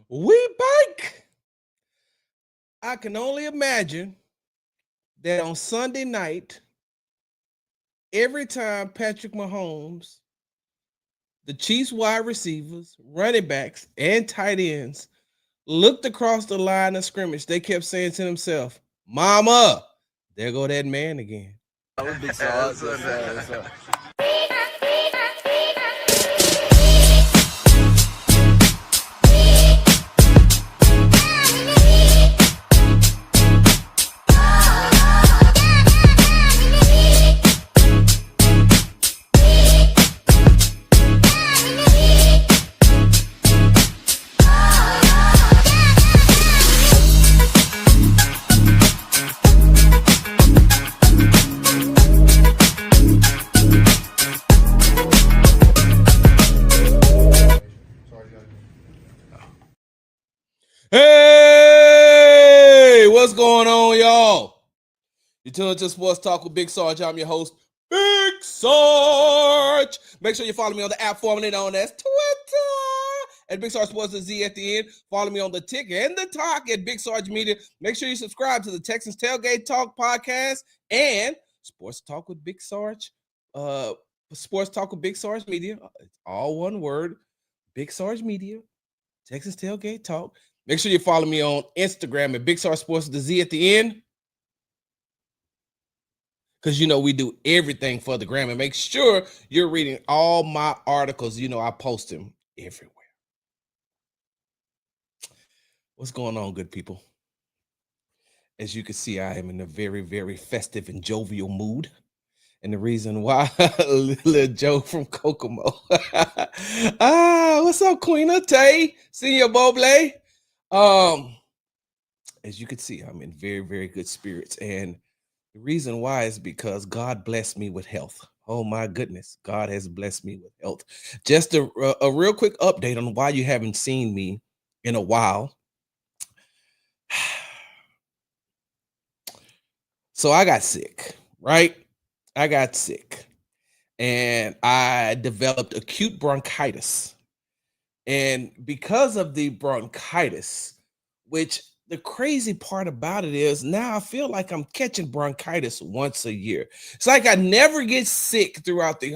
We bike. I can only imagine that on Sunday night, every time Patrick Mahomes, the Chiefs wide receivers, running backs, and tight ends looked across the line of scrimmage, they kept saying to themselves, Mama, there go that man again. That was big Sarge. Hey, what's going on, y'all? You're tuned to Sports Talk with Big Sarge. I'm your host, Big Sarge. Make sure you follow me on the app formerly known as Twitter at Big Sarge Sports with Z at the end. Follow me on the tick and the talk at Big Sarge Media. Make sure you subscribe to the Texans Tailgate Talk podcast and Sports Talk with Big Sarge. Sports Talk with Big Sarge Media. It's all one word. Big Sarge Media. Texas Tailgate Talk. Make sure you follow me on Instagram at Big Sarge Sports with the Z at the end. Because, we do everything for the gram. And make sure you're reading all my articles. I post them everywhere. What's going on, good people? As you can see, I am in a very, very festive and jovial mood. And the reason why, little Joe from Kokomo. What's up, Queen Tay? Senior Boble. As you can see, I'm in very, very good spirits. And the reason why is because God blessed me with health. Oh, my goodness. God has blessed me with health. Just a real quick update on why you haven't seen me in a while. So I got sick, right? I got sick and I developed acute bronchitis. And because of the bronchitis, which the crazy part about it is now I feel like I'm catching bronchitis once a year. It's like I never get sick throughout the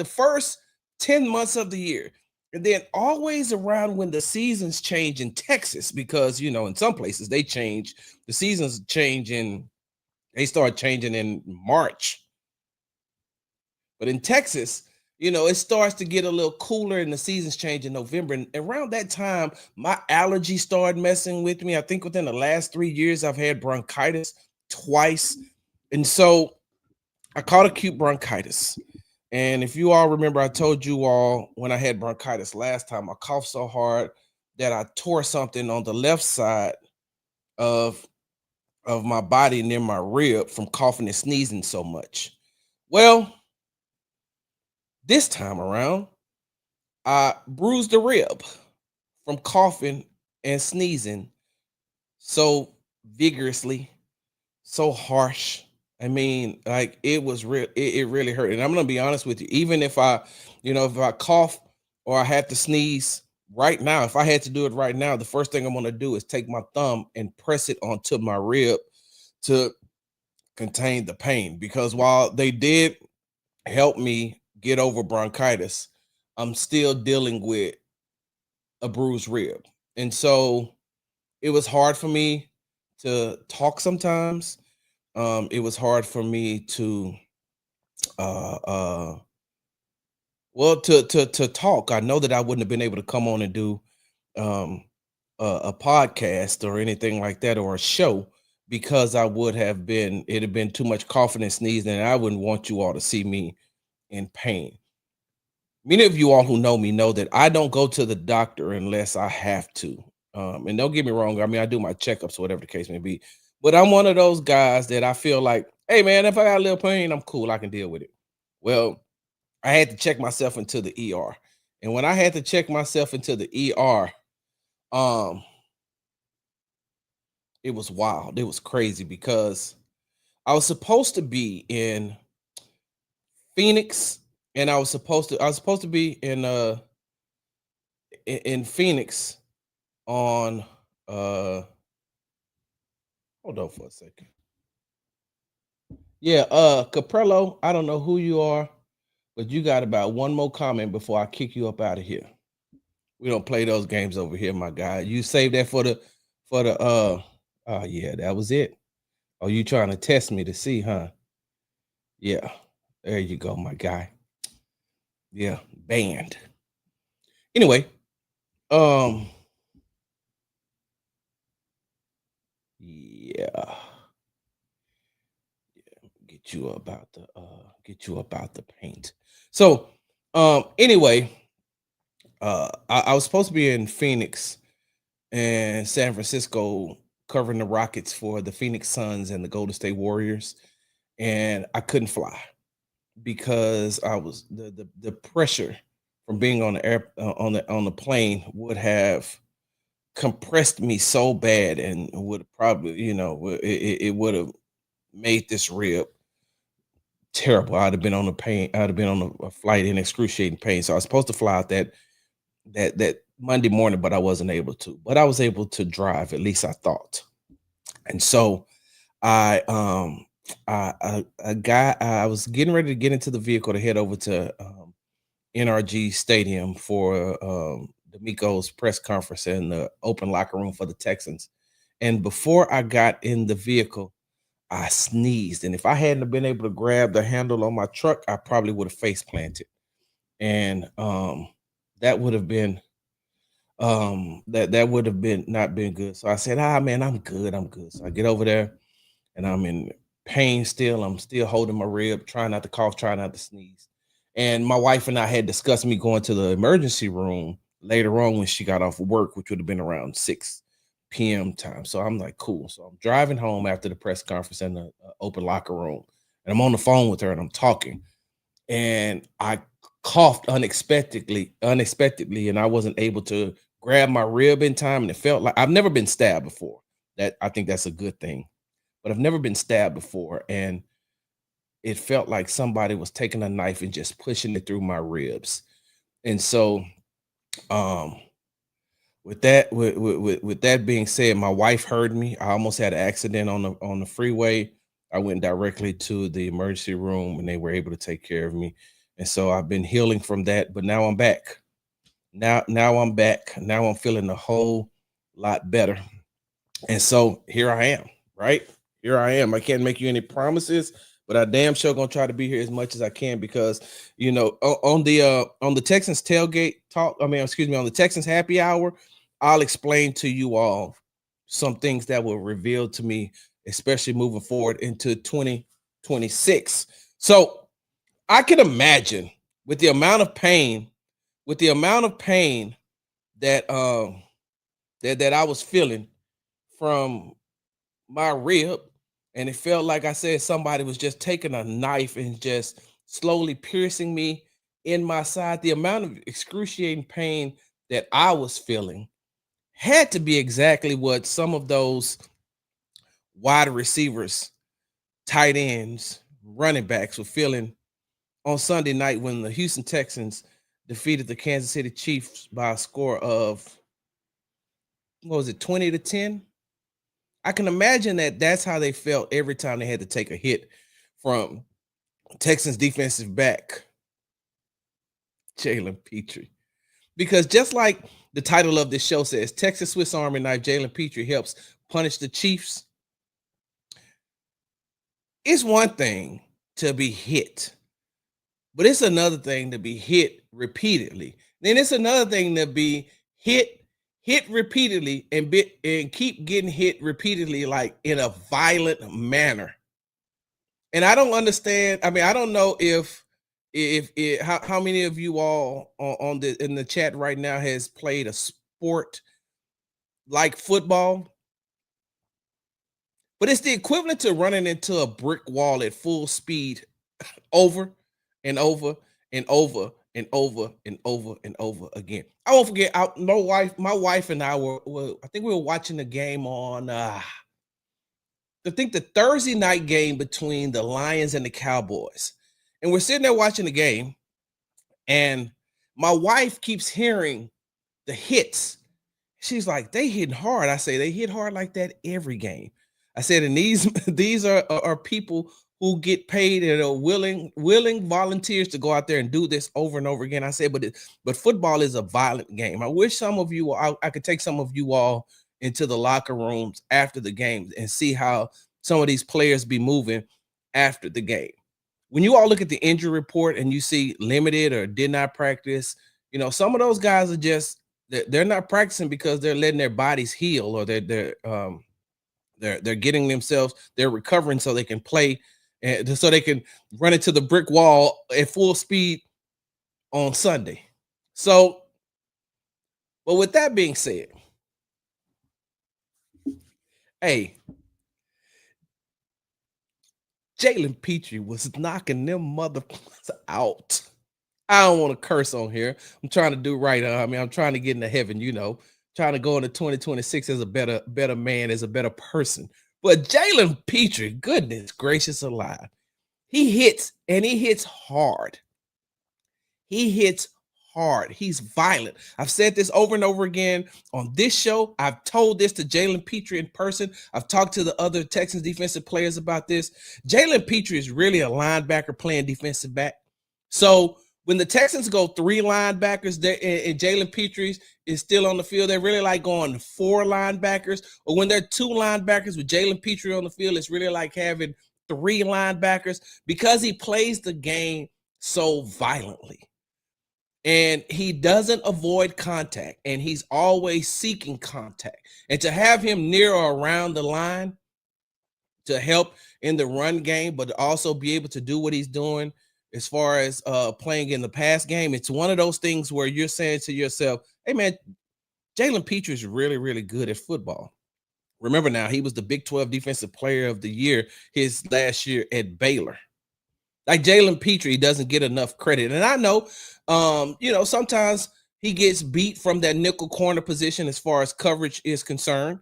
first 10 months of the year. And then always around when the seasons change in Texas, because, in some places the seasons change they start changing in March. But in Texas, it starts to get a little cooler and the seasons change in November. And around that time, my allergies started messing with me. I think within the last 3 years, I've had bronchitis twice. And so I caught acute bronchitis. And if you all remember, I told you all when I had bronchitis last time, I coughed so hard that I tore something on the left side of my body near my rib from coughing and sneezing so much. Well, this time around, I bruised a rib from coughing and sneezing so vigorously, so harsh. I mean, like it was real. It really hurt. And I'm gonna be honest with you. Even if I cough or I had to sneeze right now, if I had to do it right now, the first thing I'm gonna do is take my thumb and press it onto my rib to contain the pain. Because while they did help me get over bronchitis, I'm still dealing with a bruised rib. And so it was hard for me to talk sometimes. It was hard for me to to talk. I know that I wouldn't have been able to come on and do a podcast or anything like that or a show because it'd have been too much coughing and sneezing, and I wouldn't want you all to see me in pain. Many of you all who know me know that I don't go to the doctor unless I have to. And don't get me wrong, I mean, I do my checkups, whatever the case may be. But I'm one of those guys that I feel like, hey, man, if I got a little pain, I'm cool. I can deal with it. Well, I had to check myself into the ER. And when I had to check myself into the ER, it was wild. It was crazy because I was supposed to be in Phoenix, and I was supposed to be in in Phoenix on hold on for a second. Yeah, Caprello, I don't know who you are, but you got about one more comment before I kick you up out of here. We don't play those games over here, my guy. You save that for the oh yeah, that was it. Oh, you trying to test me to see, huh? Yeah. There you go, my guy. Yeah, banned. Anyway, um yeah, get you about the paint. So anyway, I was supposed to be in Phoenix and San Francisco covering the Rockets for the Phoenix Suns and the Golden State Warriors, and I couldn't fly because I was the pressure from being on the air on the plane would have compressed me so bad and would probably it would have made this rib terrible. I'd have been on the pain. I'd have been on a flight in excruciating pain. So I was supposed to fly out that Monday morning, but I wasn't able to. But I was able to drive. At least I thought. And so I I was getting ready to get into the vehicle to head over to NRG Stadium for the Miko's press conference and the open locker room for the Texans. And before I got in the vehicle, I sneezed. And if I hadn't have been able to grab the handle on my truck, I probably would have face planted. And that would have been that would have been not been good. So I said, man, I'm good. I'm good. So I get over there and I'm in pain still. I'm still holding my rib, trying not to cough, trying not to sneeze. And my wife and I had discussed me going to the emergency room later on when she got off of work, which would have been around 6 p.m. time. So I'm like, cool. So I'm driving home after the press conference in the open locker room, and I'm on the phone with her and I'm talking, and I coughed unexpectedly, and I wasn't able to grab my rib in time, and it felt like I've never been stabbed before. That I think that's a good thing, but I've never been stabbed before, and it felt like somebody was taking a knife and just pushing it through my ribs. And so, um, with that being said, my wife heard me. I almost had an accident on the freeway. I went directly to the emergency room and they were able to take care of me. And so I've been healing from that, but now I'm back. Now I'm back. Now I'm feeling a whole lot better. And so here I am, right? Here I am. I can't make you any promises, but I damn sure gonna try to be here as much as I can because on the Texans tailgate talk, excuse me, on the Texans happy hour, I'll explain to you all some things that will reveal to me, especially moving forward into 2026. So I can imagine with the amount of pain, that that I was feeling from my rib, and it felt like I said somebody was just taking a knife and just slowly piercing me in my side. The amount of excruciating pain that I was feeling had to be exactly what some of those wide receivers, tight ends, running backs were feeling on Sunday night when the Houston Texans defeated the Kansas City Chiefs by a score of, what was it, 20-10? I can imagine that that's how they felt every time they had to take a hit from Texans defensive back Jalen Pitre. Because just like the title of this show says, Texas Swiss Army knife Jalen Pitre helps punish the Chiefs. It's one thing to be hit, but it's another thing to be hit repeatedly. Then it's another thing to be hit repeatedly and keep getting hit repeatedly, like in a violent manner. And I don't understand. I mean, I don't know if how many of you all on the in the chat right now has played a sport like football, but it's the equivalent to running into a brick wall at full speed over and over and over and over and over and over again. I won't forget. My wife and I were I think we were watching the game on. I think the Thursday night game between the Lions and the Cowboys, and we're sitting there watching the game, and my wife keeps hearing the hits. She's like, they hitting hard. I say they hit hard like that every game. I said, and these these are people who get paid and are willing volunteers to go out there and do this over and over again. I said, but football is a violent game. I wish some of you I could take some of you all into the locker rooms after the game and see how some of these players be moving after the game. When you all look at the injury report and you see limited or did not practice, some of those guys are just they're not practicing because they're letting their bodies heal, or they're getting themselves, they're recovering so they can play and so they can run into the brick wall at full speed on Sunday. So, but with that being said, hey, Jalen Pitre was knocking them motherfuckers out. I don't want to curse on here. I'm trying to do right. I'm trying to get into heaven, trying to go into 2026 as a better man, as a better person. But Jalen Pitre, goodness gracious alive, he hits, and he hits hard. He hits hard. He's violent. I've said this over and over again on this show. I've told this to Jalen Pitre in person. I've talked to the other Texans defensive players about this. Jalen Pitre is really a linebacker playing defensive back. So when the Texans go 3 linebackers and Jalen Pitre is still on the field, they're really like going 4 linebackers. Or when they're 2 linebackers with Jalen Pitre on the field, it's really like having 3 linebackers, because he plays the game so violently. And he doesn't avoid contact, and he's always seeking contact. And to have him near or around the line to help in the run game, but also be able to do what he's doing as far as playing in the pass game, it's one of those things where you're saying to yourself, hey, man, Jalen Pitre is really, really good at football. Remember now, he was the Big 12 Defensive Player of the Year his last year at Baylor. Like Jalen Pitre doesn't get enough credit. And I know, sometimes he gets beat from that nickel corner position as far as coverage is concerned.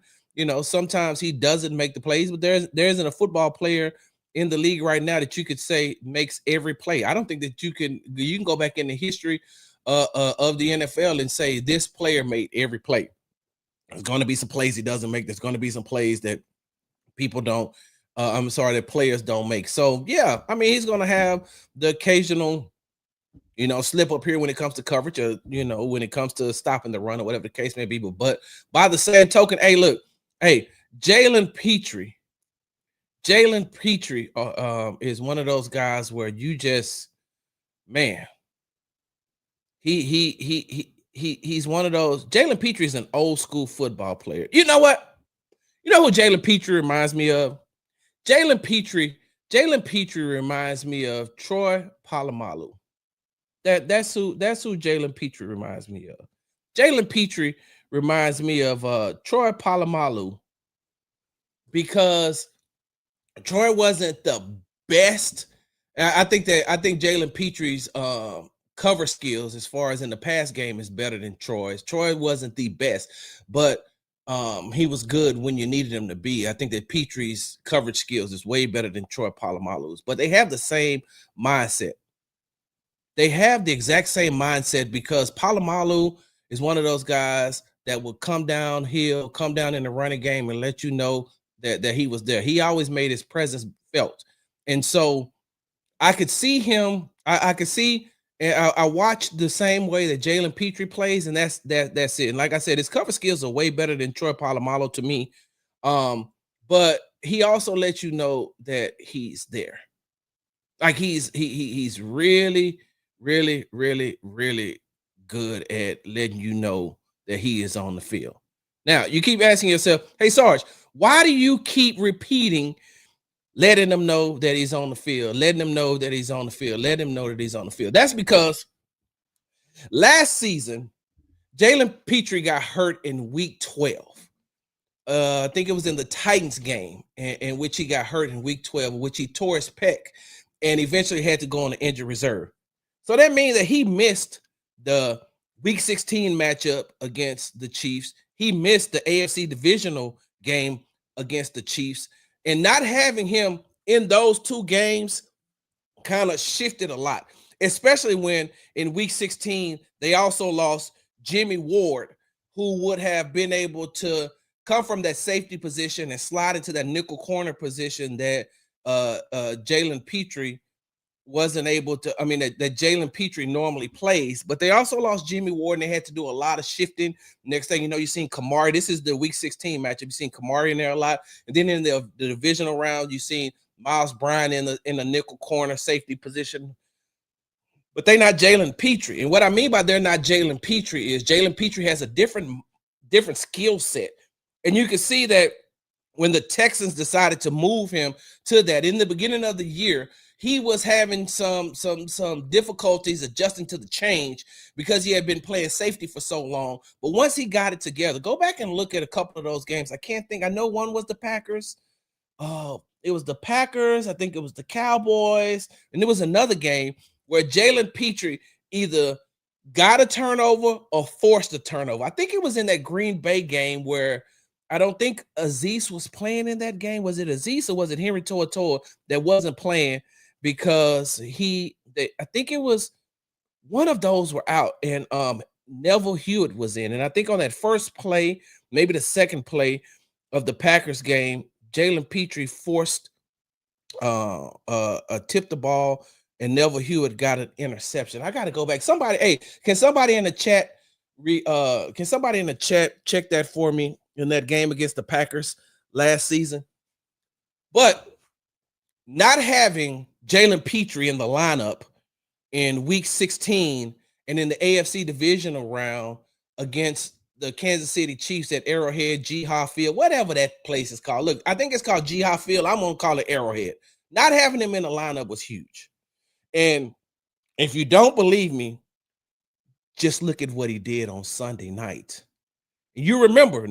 Sometimes he doesn't make the plays, but there isn't a football player in the league right now that you could say makes every play. I don't think that you can go back in the history of the NFL and say this player made every play. There's going to be some plays he doesn't make. There's going to be some plays that people don't. That players don't make. So yeah, he's going to have the occasional, slip up here when it comes to coverage, or when it comes to stopping the run or whatever the case may be. But by the same token, Jalen Pitre is one of those guys where you just, man, he's one of those. Jalen Pitre is an old school football player. You know what? You know who Jalen Pitre reminds me of? Jalen Pitre reminds me of Troy Polamalu. That's who Jalen Pitre reminds me of. Jalen Pitre reminds me of Troy Polamalu, because Troy wasn't the best. I think Jalen Pitre's cover skills as far as in the pass game is better than Troy's. Troy wasn't the best, but he was good when you needed him to be. I think that Pitre's coverage skills is way better than Troy Polamalu's, but they have the same mindset. They have the exact same mindset, because Polamalu is one of those guys that will come downhill, come down in the running game and let you know that he was there. He always made his presence felt. And so I could see him. I could see, and I watch the same way that Jalen Pitre plays, and that's it. And like I said, his cover skills are way better than Troy Polamalu to me. But he also lets you know that he's there. Like he's really, really, really, really good at letting you know that he is on the field. Now, you keep asking yourself, hey, Sarge, why do you keep repeating, letting them know that he's on the field, letting them know that he's on the field, letting them know that he's on the field? That's because last season, Jalen Pitre got hurt in week 12. I think it was in the Titans game in which he got hurt in week 12, in which he tore his pec and eventually had to go on the injured reserve. So that means that he missed the week 16 matchup against the Chiefs. He missed the AFC divisional game against the Chiefs. And not having him in those 2 games kind of shifted a lot, especially when in week 16, they also lost Jimmy Ward who would have been able to come from that safety position and slide into that nickel corner position that Jalen Pitre wasn't able to. I mean, that Jalen Pitre normally plays, but they also lost Jimmy Ward and they had to do a lot of shifting. Next thing you know, you've seen Kamari. This is the Week 16 matchup. You've seen Kamari in there a lot, and then in the divisional round, you've seen Miles Bryant in the nickel corner safety position. But they're not Jalen Pitre. And what I mean by they're not Jalen Pitre is Jalen Pitre has a different skill set. And you can see that when the Texans decided to move him to that in the beginning of the year, he was having some difficulties adjusting to the change because he had been playing safety for so long. But once he got it together, go back and look at a couple of those games. I know one was the Packers. Oh, it was the Packers. I think it was the Cowboys. And there was another game where Jalen Pitre either got a turnover or forced a turnover. I think it was in that Green Bay game where I don't think Azeez was playing in that game. Was it Azeez or was it Henry To'oTo'o that wasn't playing because I think it was one of those were out and Neville Hewitt was in. And I think on that first play, maybe the second play of the Packers game, Jalen Pitre forced tipped the ball and Neville Hewitt got an interception. I got to go back. Somebody, can somebody in the chat check that for me in that game against the Packers last season? But not having Jalen Pitre in the lineup in Week 16 and in the AFC divisional round against the Kansas City Chiefs at Arrowhead, Jihad Field, whatever that place is called. Look, I think it's called Jihad Field. I'm going to call it Arrowhead. Not having him in the lineup was huge. And if you don't believe me, just look at what he did on Sunday night. You remember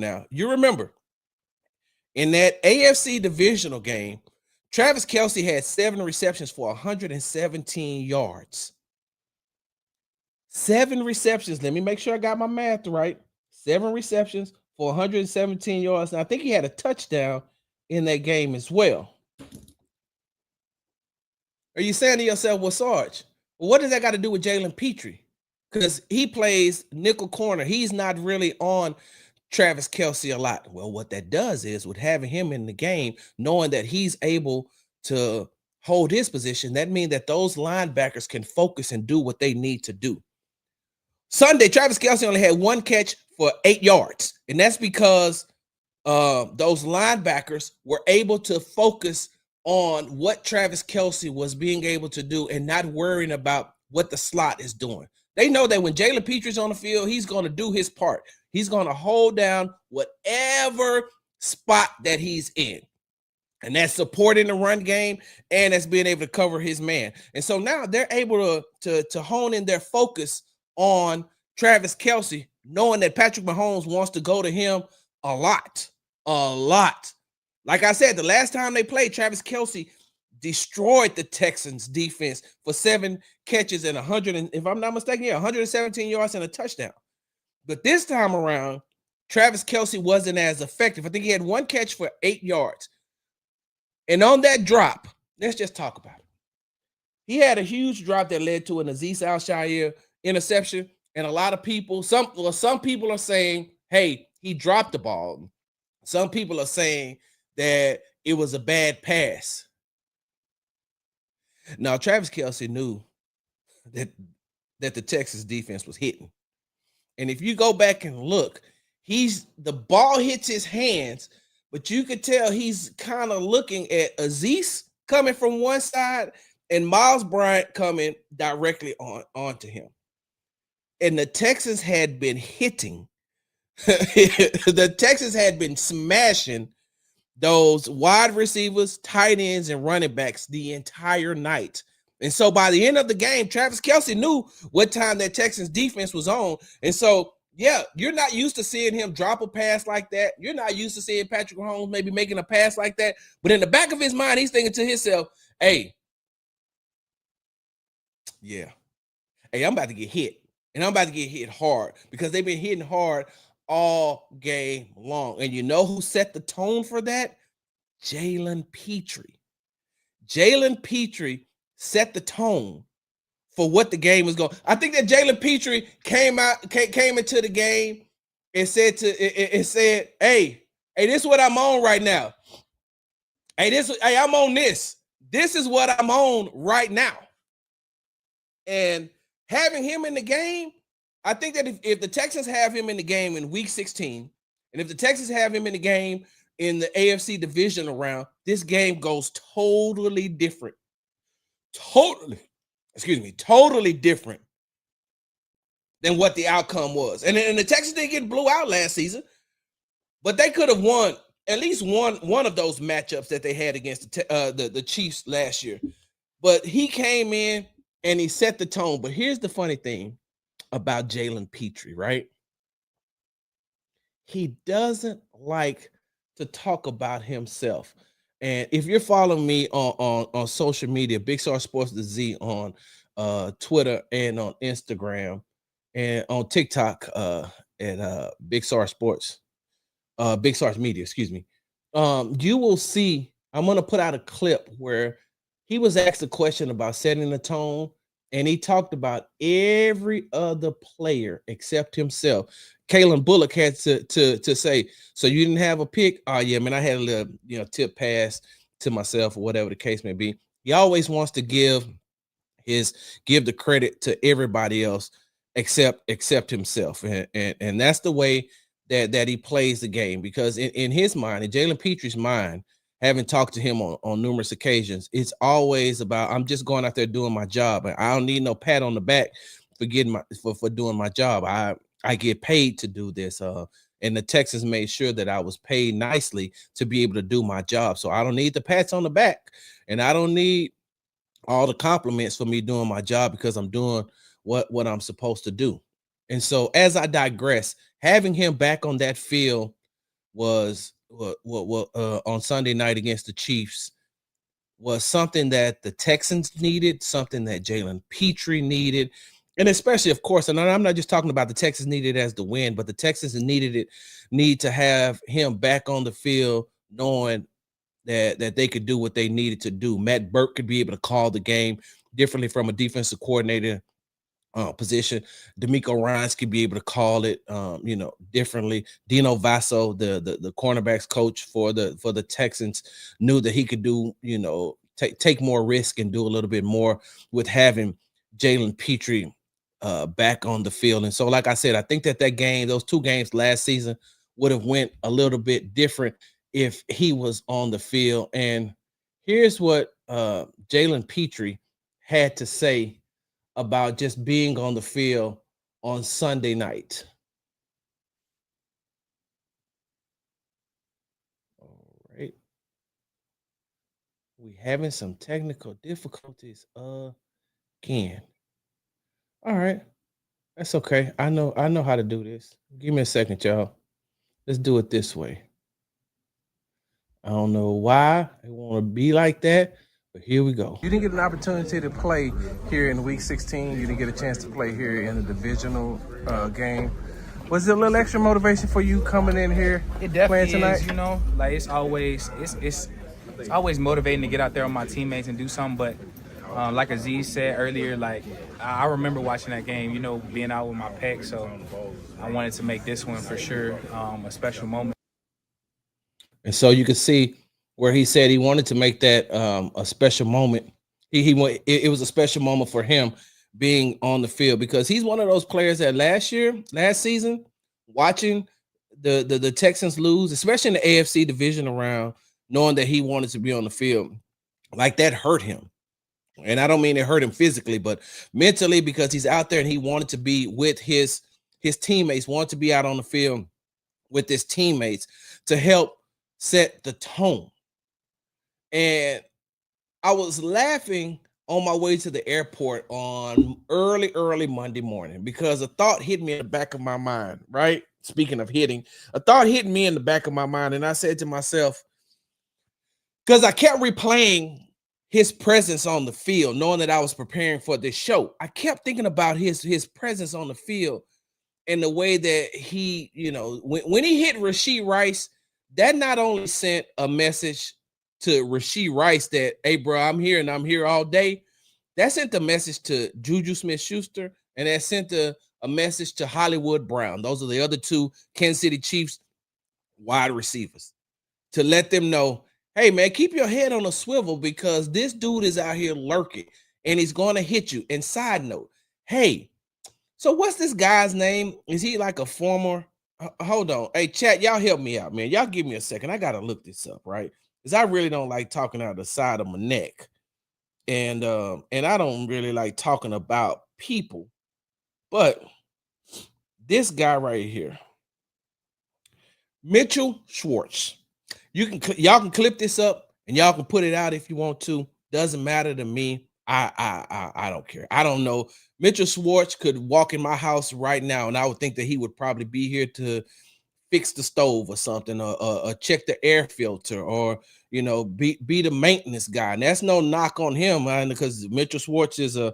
in that AFC divisional game, Travis Kelce had 7 receptions for 117 yards. 7 receptions. Let me make sure I got my math right. 7 receptions for 117 yards. And I think he had a touchdown in that game as well. Are you saying to yourself, well, Sarge, what does that got to do with Jalen Pitre? Because he plays nickel corner. He's not really on Travis Kelce a lot. Well, what that does is with having him in the game, knowing that he's able to hold his position, that means that those linebackers can focus and do what they need to do. Sunday, Travis Kelce only had 1 catch for 8 yards. And that's because those linebackers were able to focus on what Travis Kelce was being able to do and not worrying about what the slot is doing. They know that when Jalen Pitre is on the field, he's going to do his part. He's going to hold down whatever spot that he's in. And that's supporting the run game and that's being able to cover his man. And so now they're able to hone in their focus on Travis Kelce, knowing that Patrick Mahomes wants to go to him a lot. Like I said, the last time they played, Travis Kelce destroyed the Texans defense for 7 catches and 117 yards and a touchdown. But this time around, Travis Kelce wasn't as effective. I think he had 1 catch for 8 yards. And on that drop, let's just talk about it. He had a huge drop that led to an Azeez Al-Shaair interception. And a lot of people, some people are saying, hey, he dropped the ball. Some people are saying that it was a bad pass. Now, Travis Kelce knew that the Texas defense was hitting. And if you go back and look, the ball hits his hands, but you could tell he's kind of looking at Azeez coming from one side and Miles Bryant coming directly onto him. And the Texans had been hitting. The Texans had been smashing those wide receivers, tight ends, and running backs the entire night. And so by the end of the game, Travis Kelce knew what time that Texans defense was on. And so, yeah, you're not used to seeing him drop a pass like that. You're not used to seeing Patrick Mahomes maybe making a pass like that. But in the back of his mind, he's thinking to himself, hey, I'm about to get hit. And I'm about to get hit hard because they've been hitting hard all game long. And you know who set the tone for that? Jalen Pitre. Jalen Pitre set the tone for what the game was going. I think that Jalen Pitre came into the game it said, hey, this is what I'm on right now. Hey, I'm on this. This is what I'm on right now. And having him in the game, I think that if the Texans have him in the game in week 16, and if the Texans have him in the game in the AFC division round, this game goes totally different. Totally different than what the outcome was. And the Texans didn't get blew out last season, but they could have won at least one of those matchups that they had against the Chiefs last year. But he came in and he set the tone. But here's the funny thing about Jalen Pitre, right? He doesn't like to talk about himself. And if you're following me on social media, Big Sarge Sports the Z on Twitter and on Instagram and on TikTok at Big Sarge Sports, Big Sarge Media, excuse me. You will see, I'm going to put out a clip where he was asked a question about setting the tone, and he talked about every other player except himself. Kalen Bullock had to say, so you didn't have a pick? Oh, yeah, man, I had a little, tip pass to myself or whatever the case may be. He always wants to give the credit to everybody else except himself. And that's the way that he plays the game, because in his mind, in Jalen Pitre's mind, having talked to him on numerous occasions, it's always about, I'm just going out there doing my job. And I don't need no pat on the back for doing my job. I get paid to do this. And the Texans made sure that I was paid nicely to be able to do my job. So I don't need the pats on the back, and I don't need all the compliments for me doing my job, because I'm doing what I'm supposed to do. And so, as I digress, having him back on that field was on Sunday night against the Chiefs was something that the Texans needed, something that Jalen Pitre needed. And especially, of course, and I'm not just talking about the Texans needed as the win, but the Texans need to have him back on the field, knowing that they could do what they needed to do. Matt Burke could be able to call the game differently from a defensive coordinator position. D'Amico Ryans could be able to call it, differently. Dino Vasso, the cornerbacks coach for the Texans, knew that he could do, take more risk and do a little bit more with having Jalen Pitre back on the field. And so, like I said, I think that game, those two games last season, would have went a little bit different if he was on the field. And here's what Jalen Pitre had to say about just being on the field on Sunday night. All right. We having some technical difficulties again. All right. That's okay. I know how to do this. Give me a second, y'all. Let's do it this way. I don't know why I want to be like that, but here we go. You didn't get an opportunity to play here in week 16. You didn't get a chance to play here in the divisional game. Was it a little extra motivation for you coming in here? It definitely tonight? is, like it's always motivating to get out there with my teammates and do something. But like Aziz said earlier, like I remember watching that game, being out with my pec. So I wanted to make this one for sure a special moment. And so you can see where he said he wanted to make that a special moment. It was a special moment for him being on the field, because he's one of those players that last season, watching the Texans lose, especially in the AFC division round, knowing that he wanted to be on the field, like that hurt him. And I don't mean it hurt him physically, but mentally, because he's out there and he wanted to be with his teammates, wanted to be out on the field with his teammates to help set the tone. And I was laughing on my way to the airport on early Monday morning, because a thought hit me in the back of my mind, right? Speaking of hitting, a thought hit me in the back of my mind. And I said to myself, because I kept replaying his presence on the field, knowing that I was preparing for this show, I kept thinking about his presence on the field and the way that he, when he hit Rashee Rice, that not only sent a message to Rashee Rice that, hey, bro, I'm here and I'm here all day. That sent the message to Juju Smith-Schuster, and that sent a a message to Hollywood Brown. Those are the other two Kansas City Chiefs wide receivers, to let them know, hey, man, keep your head on a swivel because this dude is out here lurking and he's going to hit you. And side note, hey, so what's this guy's name? Is he like a former? Hold on. Hey, chat, y'all help me out, man. Y'all give me a second. I got to look this up, right? Because I really don't like talking out the side of my neck. And I don't really like talking about people. But this guy right here, Mitchell Schwartz. Y'all can clip this up and y'all can put it out if you want to. Doesn't matter to me. I don't care. I don't know. Mitchell Schwartz could walk in my house right now, and I would think that he would probably be here to fix the stove or something, or check the air filter, or be the maintenance guy. And that's no knock on him, man, because Mitchell Schwartz is a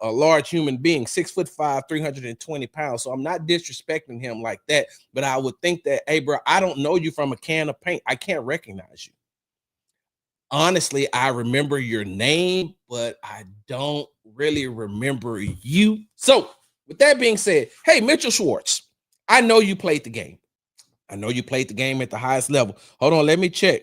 large human being, 6'5", 320 pounds. So I'm not disrespecting him like that, but I would think that, hey, bro, I don't know you from a can of paint. I can't recognize you. Honestly, I remember your name, but I don't really remember you. So with that being said, hey, Mitchell Schwartz, I know you played the game. I know you played the game at the highest level. Hold on, let me check.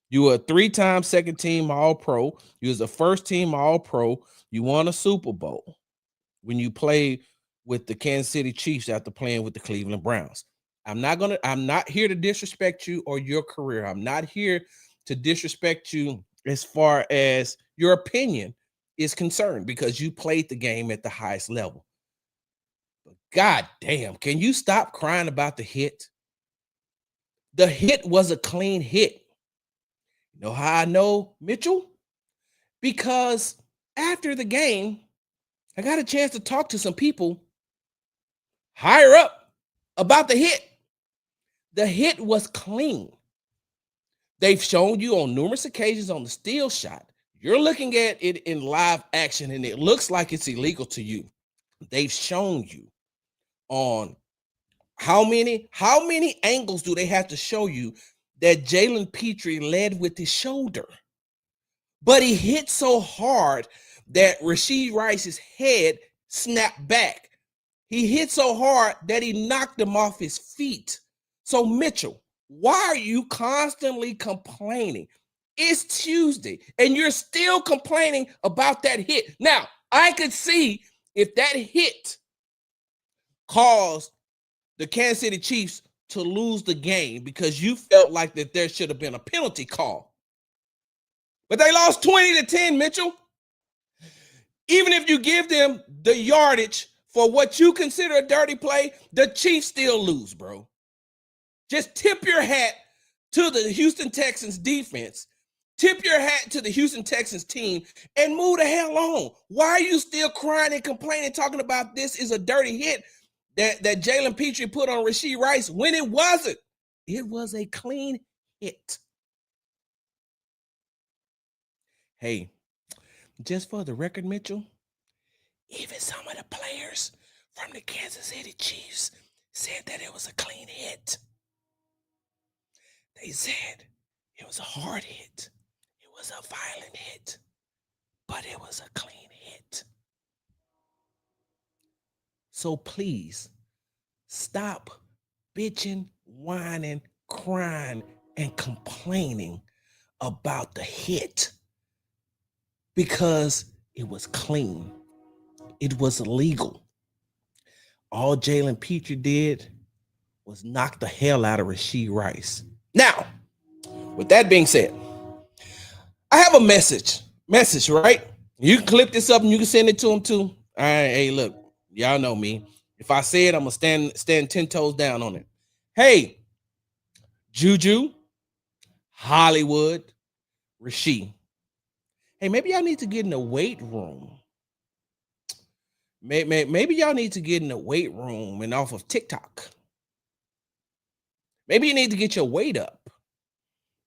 You were a 3-time second-team All-Pro. You was a first-team All-Pro. You won a Super Bowl when you played with the Kansas City Chiefs after playing with the Cleveland Browns. I'm not here to disrespect you or your career. I'm not here to disrespect you as far as your opinion is concerned, because you played the game at the highest level. But God damn, can you stop crying about the hit? The hit was a clean hit. You know how I know, Mitchell? Because after the game, I got a chance to talk to some people higher up about the hit. The hit was clean. They've shown you on numerous occasions on the still shot. You're looking at it in live action, and it looks like it's illegal to you. They've shown you on how many angles do they have to show you that Jalen Pitre led with his shoulder? But he hit so hard that Rashee Rice's head snapped back. He hit so hard that he knocked him off his feet. So Mitchell, why are you constantly complaining? It's Tuesday and you're still complaining about that hit. Now, I could see if that hit caused the Kansas City Chiefs to lose the game because you felt like that there should have been a penalty call. But they lost 20-10, Mitchell. Even if you give them the yardage for what you consider a dirty play, the Chiefs still lose, bro. Just tip your hat to the Houston Texans defense. Tip your hat to the Houston Texans team and move the hell on. Why are you still crying and complaining, talking about this is a dirty hit that Jalen Pitre put on Rashee Rice when it wasn't? It was a clean hit. Hey, just for the record, Mitchell, even some of the players from the Kansas City Chiefs said that it was a clean hit. They said it was a hard hit. It was a violent hit, but it was a clean hit. So please stop bitching, whining, crying, and complaining about the hit, because it was clean. It was legal. All Jalen Pitre did was knock the hell out of Rashee Rice. Now, with that being said, I have a message, right? You can clip this up and you can send it to them too. All right, hey, look, y'all know me. If I say it, I'm gonna stand 10 toes down on it. Hey, Juju, Hollywood, Rashee. Hey, maybe y'all need to get in the weight room. Maybe y'all need to get in the weight room and off of TikTok. Maybe you need to get your weight up.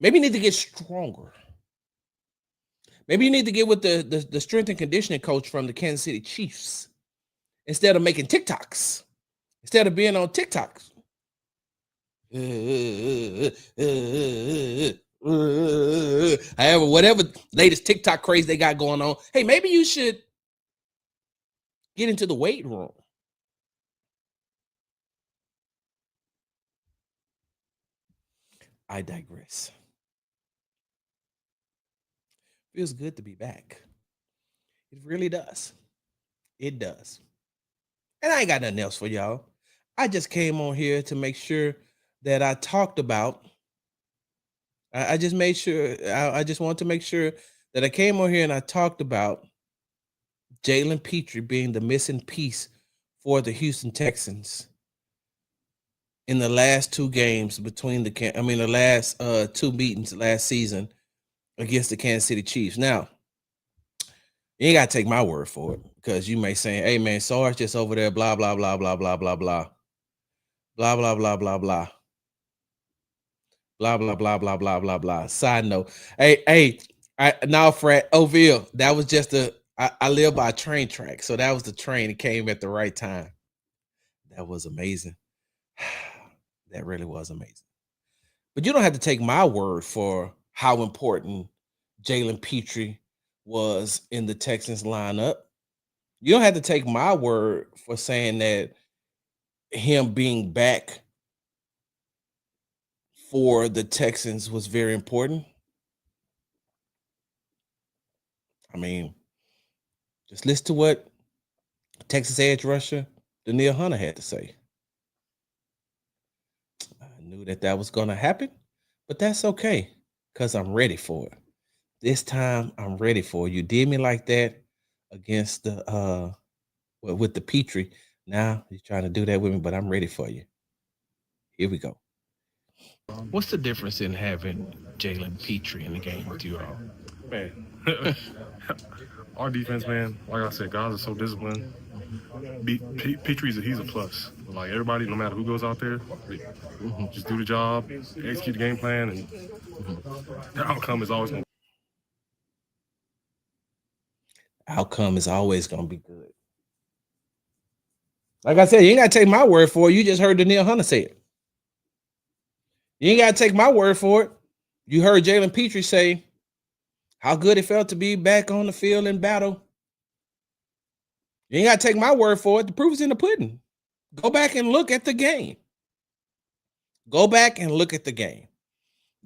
Maybe you need to get stronger. Maybe you need to get with the strength and conditioning coach from the Kansas City Chiefs instead of making TikToks, instead of being on TikToks. However, whatever latest TikTok craze they got going on, hey, maybe you should get into the weight room. I digress. Feels good to be back. It really does. It does. And I ain't got nothing else for y'all. I just came on here to make sure that I talked about. I just made sure. I just wanted to make sure that I came on here and I talked about Jalen Pitre being the missing piece for the Houston Texans in the last two games between the last two meetings last season against the Kansas City Chiefs. Now, you ain't gotta take my word for it because you may say, "Hey man, Sarge just over there, blah blah blah blah blah blah blah, blah blah blah blah blah, blah blah blah blah blah blah blah." Side note, now Fred Oville, that was just I live by a train track, so that was the train that came at the right time. That was amazing. That really was amazing. But you don't have to take my word for how important Jalen Pitre was in the Texans lineup. You don't have to take my word for saying that him being back for the Texans was very important. I mean, just listen to what Texas edge rusher Danielle Hunter had to say. I knew that was going to happen, but that's okay because I'm ready for it. This time I'm ready for it. You did me like that against the with the Pitre. Now you're trying to do that with me, but I'm ready for you. Here we go. What's the difference in having Jalen Pitre in the game with you all? Man, our defense, man, like I said, guys are so disciplined. Petrie, he's a plus. Like everybody, no matter who goes out there, just do the job, execute the game plan, and the outcome is always going to Outcome is always going to be good. Like I said, you ain't got to take my word for it. You just heard Danielle Hunter say it. You ain't got to take my word for it. You heard Jalen Pitre say how good it felt to be back on the field in battle. You ain't got to take my word for it. The proof is in the pudding. Go back and look at the game. Go back and look at the game.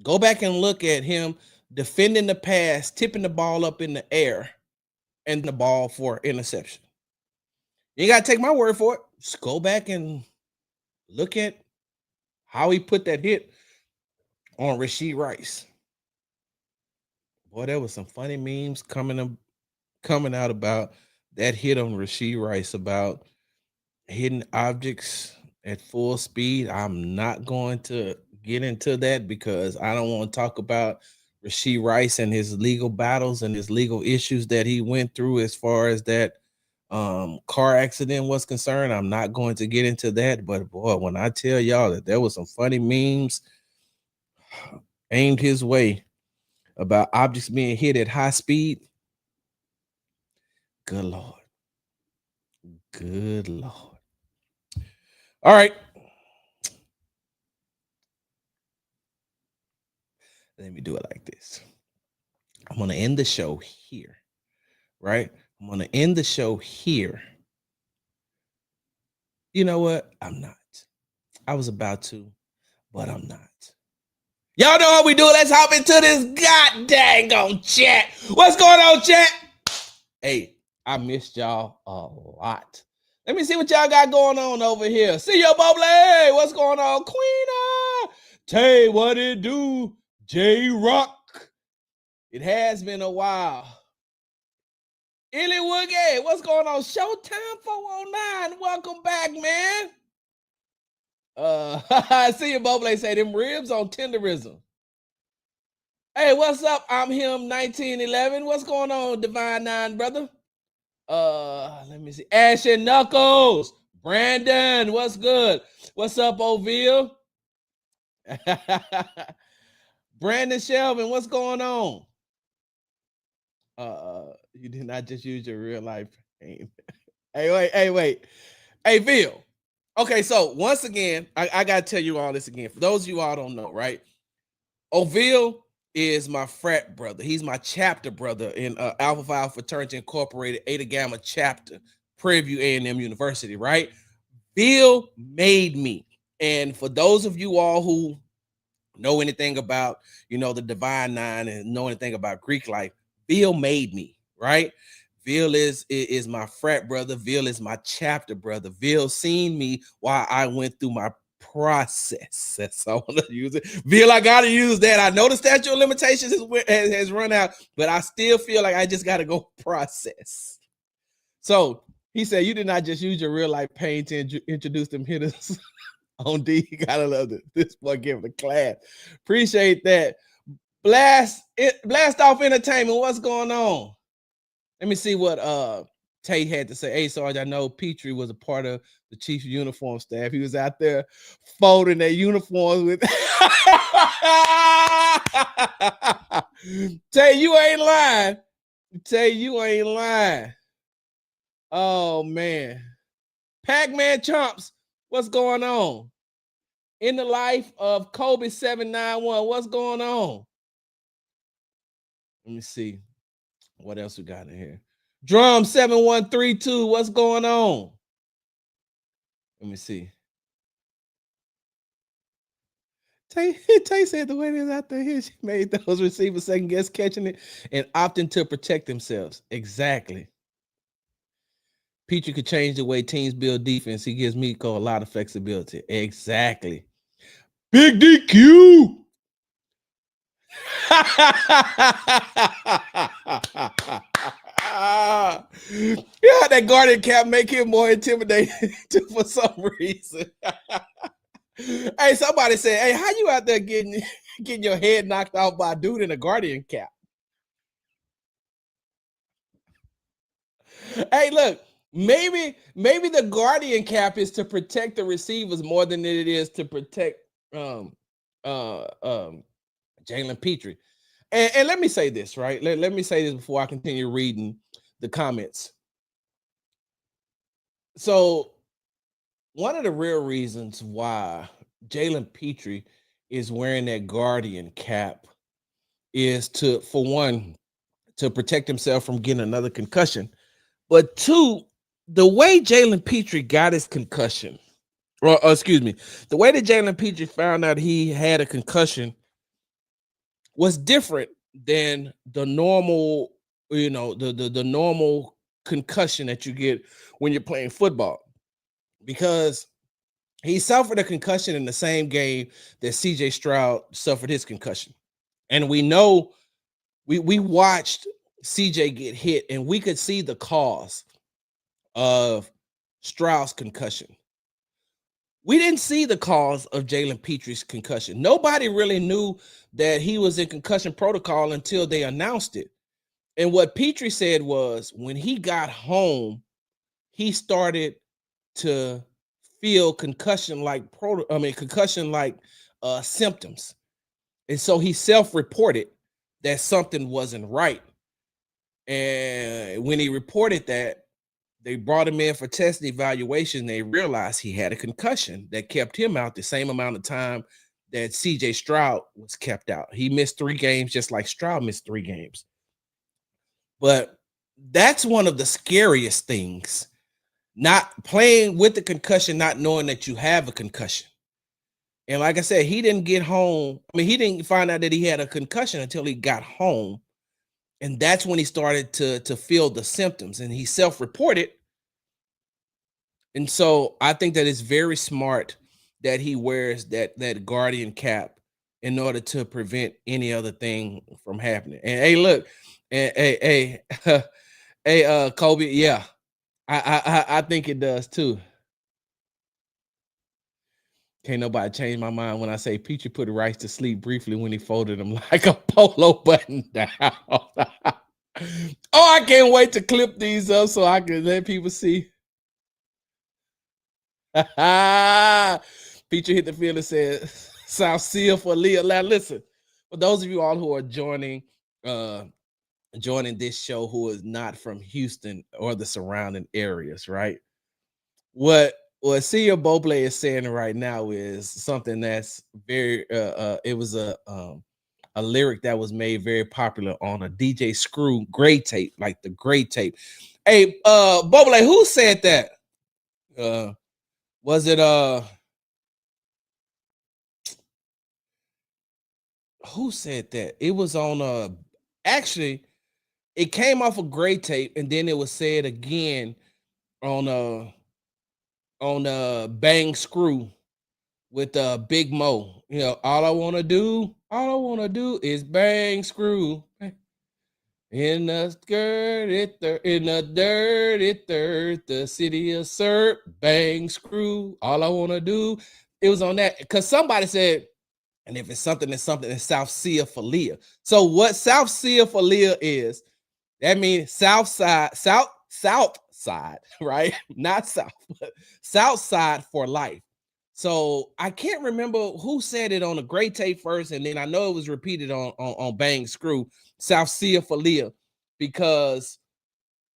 Go back and look at him defending the pass, tipping the ball up in the air, and the ball for interception. You ain't got to take my word for it. Just go back and look at how he put that hit on Rashee Rice. Boy, there was some funny memes coming out about that hit on Rashee Rice about hitting objects at full speed. I'm not going to get into that because I don't want to talk about Rashee Rice and his legal battles and his legal issues that he went through as far as that car accident was concerned. I'm not going to get into that, but boy, when I tell y'all that there was some funny memes aimed his way about objects being hit at high speed, good Lord. Good Lord. All right. Let me do it like this. I'm going to end the show here, right? I'm going to end the show here. You know what? I'm not. I was about to, but I'm not. Y'all know how we do it. Let's hop into this god dang on chat. What's going on, chat? Hey, I missed y'all a lot. Let me see what y'all got going on over here. See ya, Bubbly. What's going on, Queena? Tay, what it do? J-Rock. It has been a while. Illy Woogie, what's going on? Showtime 409. Welcome back, man. I see you, Bubbly, say them ribs on tenderism. Hey, what's up? I'm him 1911. What's going on, Divine Nine, brother? Let me see. Ash and Knuckles. Brandon, what's good? What's up, Oville? Brandon Shelvin, what's going on? You did not just use your real life name. Hey, wait. Hey, Bill. Okay, so once again, I gotta tell you all this again. For those of you all don't know, right? Oville is my frat brother. He's my chapter brother in Alpha Phi Fraternity Incorporated, Eta Gamma chapter Prairie View A&M University, right? Bill made me. And for those of you all who know anything about, the Divine Nine and know anything about Greek life, Bill made me, right? Bill is my frat brother. Bill is my chapter brother. Bill seen me while I went through my process. That's all I want to use it. Bill, I got to use that. I know the statute of limitations has run out, but I still feel like I just got to go process. So he said, you did not just use your real life pain to introduce them hitters on D. You gotta love it. This boy giving a class. Appreciate that. Blast off entertainment. What's going on? Let me see what Tate had to say. Hey, Sarge, I know Pitre was a part of the Chiefs uniform staff. He was out there folding their uniforms with. Tate, you ain't lying. Tate, you ain't lying. Oh man. Pac-Man Chomps, what's going on? In the life of Kobe 791, what's going on? Let me see. What else we got in here? Drum 7132, what's going on? Let me see. Tay said the way it is out there here, she made those receivers second guess catching it and opting to protect themselves. Exactly. Pitre could change the way teams build defense. He gives Miko a lot of flexibility. Exactly. Big DQ. Yeah, that Guardian cap make him more intimidating for some reason. Hey, somebody said, hey, how you out there getting your head knocked off by a dude in a Guardian cap? Hey, look, maybe the Guardian cap is to protect the receivers more than it is to protect Jalen Pitre. And let me say this, right? Let me say this before I continue reading the comments. So one of the real reasons why Jalen Pitre is wearing that Guardian cap is for one, to protect himself from getting another concussion. But two, the way Jalen Pitre got his concussion, or excuse me, the way that Jalen Pitre found out he had a concussion was different than the normal, the normal concussion that you get when you're playing football, because he suffered a concussion in the same game that CJ Stroud suffered his concussion. And we know we watched CJ get hit and we could see the cause of Stroud's concussion. We didn't see the cause of Jalen Pitre's concussion. Nobody really knew that he was in concussion protocol until they announced it. And what Pitre said was when he got home, he started to feel concussion-like symptoms. And so he self-reported that something wasn't right. And when he reported that, they brought him in for test and evaluation. They realized he had a concussion that kept him out the same amount of time that CJ Stroud was kept out. He missed 3 games just like Stroud missed 3 games. But that's one of the scariest things, not playing with the concussion, not knowing that you have a concussion. And like I said, he didn't get home. I mean, he didn't find out that he had a concussion until he got home. And that's when he started to feel the symptoms, and he self-reported. And so I think that it's very smart that he wears that Guardian cap in order to prevent any other thing from happening. And hey, look, hey, Kobe, yeah, I think it does too. Can't nobody change my mind when I say Pitre put Rice to sleep briefly when he folded him like a polo button down. Oh, I can't wait to clip these up so I can let people see. Pitre hit the field and said, South Seal for Leah. Now, listen, for those of you all who are joining this show who is not from Houston or the surrounding areas, right? What Sia Boble is saying right now is something that's very it was a a lyric that was made very popular on a DJ Screw gray tape, like the gray tape. Hey, Bobble, who said that? Was it who said that? It was on actually it came off a gray tape and then it was said again on Bang Screw with Big Mo. You know, all I want to do is bang screw in the dirty third, the city of Sir, bang screw. All I want to do. It was on that because somebody said, and if it's something, it's something in South Ceophalia. So what South Ceophalia is, that means south side, right? Not south, but south side for life. So I can't remember who said it on the gray tape first, and then I know it was repeated on Bang Screw, South Ceophalia, because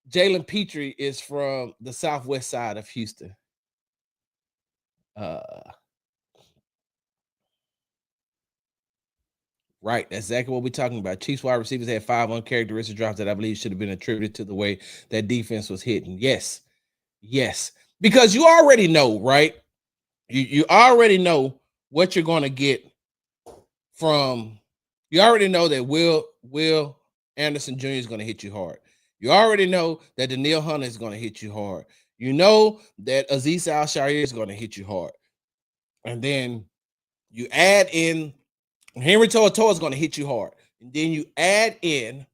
Jalen Pitre is from the southwest side of Houston. Right, that's exactly what we're talking about. Chiefs wide receivers had 5 uncharacteristic drops that I believe should have been attributed to the way that defense was hitting. Yes, because you already know, right? You already know what you're going to get from. You already know that Will Anderson Jr. is going to hit you hard. You already know that Danielle Hunter is going to hit you hard. You know that Azeez Al-Shaair is going to hit you hard. And then you add in Henry To'oTo'o is going to hit you hard. And then you add in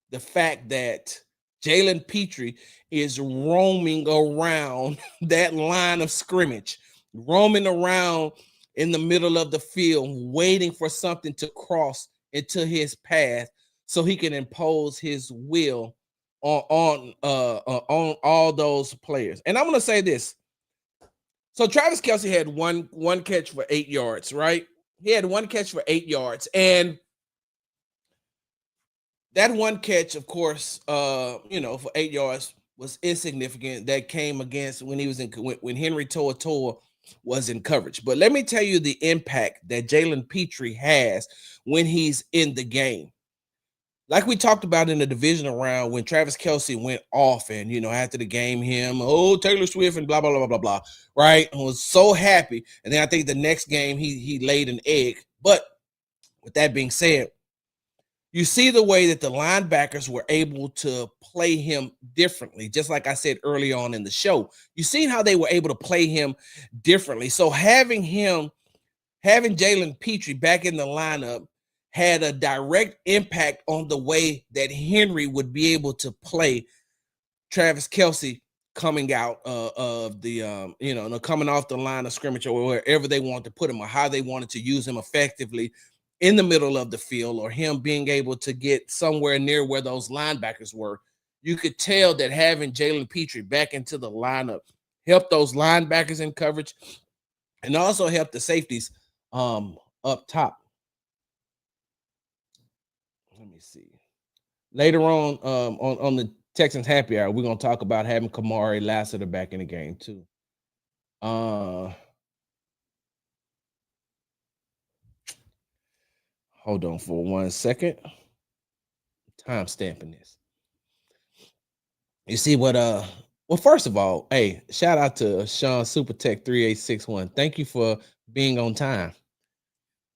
the fact that Jalen Pitre is roaming around that line of scrimmage, roaming around in the middle of the field, waiting for something to cross into his path so he can impose his will on all those players. And I'm going to say this. So Travis Kelce had one catch for 8 yards, right? He had one catch for 8 yards. And that one catch, of course, for 8 yards was insignificant. That came against when Henry To'oTo'o was in coverage. But let me tell you the impact that Jalen Pitre has when he's in the game. Like we talked about in the divisional round when Travis Kelce went off and, after the game, Taylor Swift and blah, blah, blah, blah, blah, right? And was so happy. And then I think the next game he laid an egg. But with that being said, you see the way that the linebackers were able to play him differently, just like I said early on in the show. You seen how they were able to play him differently. So having Jalen Pitre back in the lineup had a direct impact on the way that Henry would be able to play Travis Kelce coming out of the, coming off the line of scrimmage or wherever they wanted to put him or how they wanted to use him effectively in the middle of the field, or him being able to get somewhere near where those linebackers were. You could tell that having Jalen Pitre back into the lineup helped those linebackers in coverage and also helped the safeties up top. Let me see. Later on the Texans happy hour, we're going to talk about having Kamari Lassiter back in the game too. Hold on for 1 second. Time stamping this. You see what well, first of all, hey, shout out to Sean Supertech 3861. Thank you for being on time.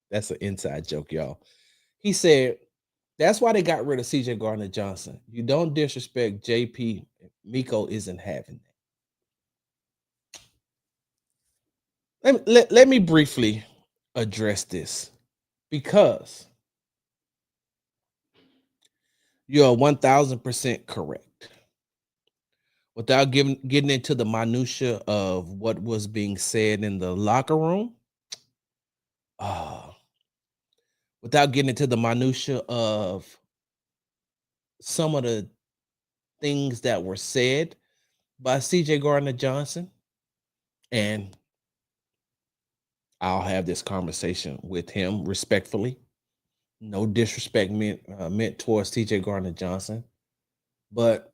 That's an inside joke, y'all. He said that's why they got rid of CJ Gardner-Johnson. You don't disrespect JP. Miko isn't having that. Let me briefly address this because you're 1000% correct. Without getting into the minutia of what was being said in the locker room, without getting into the minutia of some of the things that were said by CJ Gardner-Johnson, and I'll have this conversation with him respectfully. No disrespect meant towards CJ Gardner-Johnson, but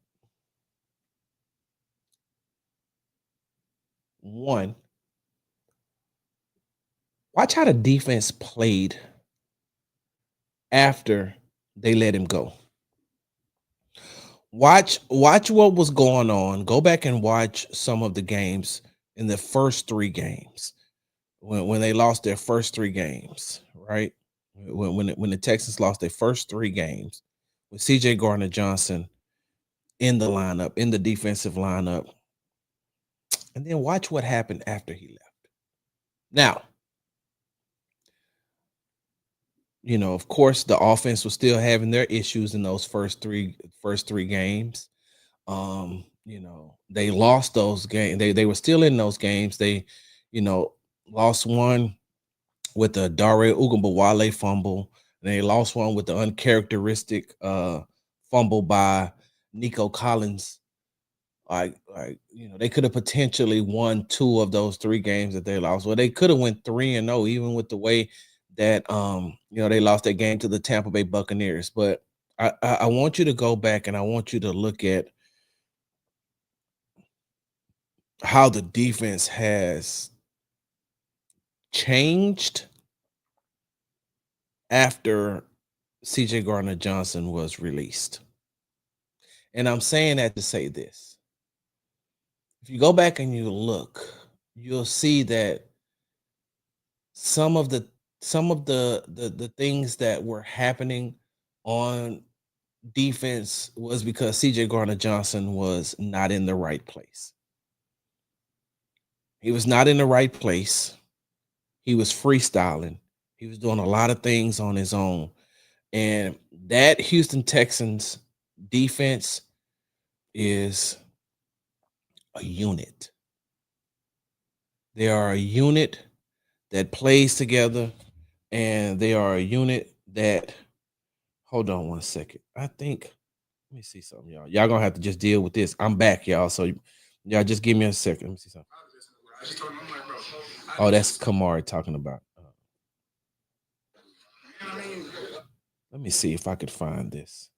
one, watch how the defense played after they let him go. Watch what was going on. Go back and watch some of the games in the first 3 games when they lost their first 3 games, right? When the Texans lost their first 3 games with CJ Gardner Johnson in the lineup, in the defensive lineup, and then watch what happened after he left. Now, of course, the offense was still having their issues in those first three games. They lost those games. They were still in those games. They, lost one with the Dare Ugambawale fumble. And they lost one with the uncharacteristic fumble by Nico Collins. They could have potentially won 2 of those 3 games that they lost. Well, they could have went 3-0, even with the way that they lost that game to the Tampa Bay Buccaneers. But I want you to go back and I want you to look at how the defense has changed after CJ Gardner Johnson was released. And I'm saying that to say this. If you go back and you look, you'll see that some of the things that were happening on defense was because CJ Gardner Johnson was not in the right place. He was not in the right place. He was freestyling. He was doing a lot of things on his own. And that Houston Texans defense is a unit. They are a unit that plays together, and they are a unit that, hold on one second. Let me see something, y'all. Y'all gonna have to just deal with this. I'm back, y'all. So y'all just give me a second. Let me see something. Oh, that's Kamari talking about. Let me see if I could find this.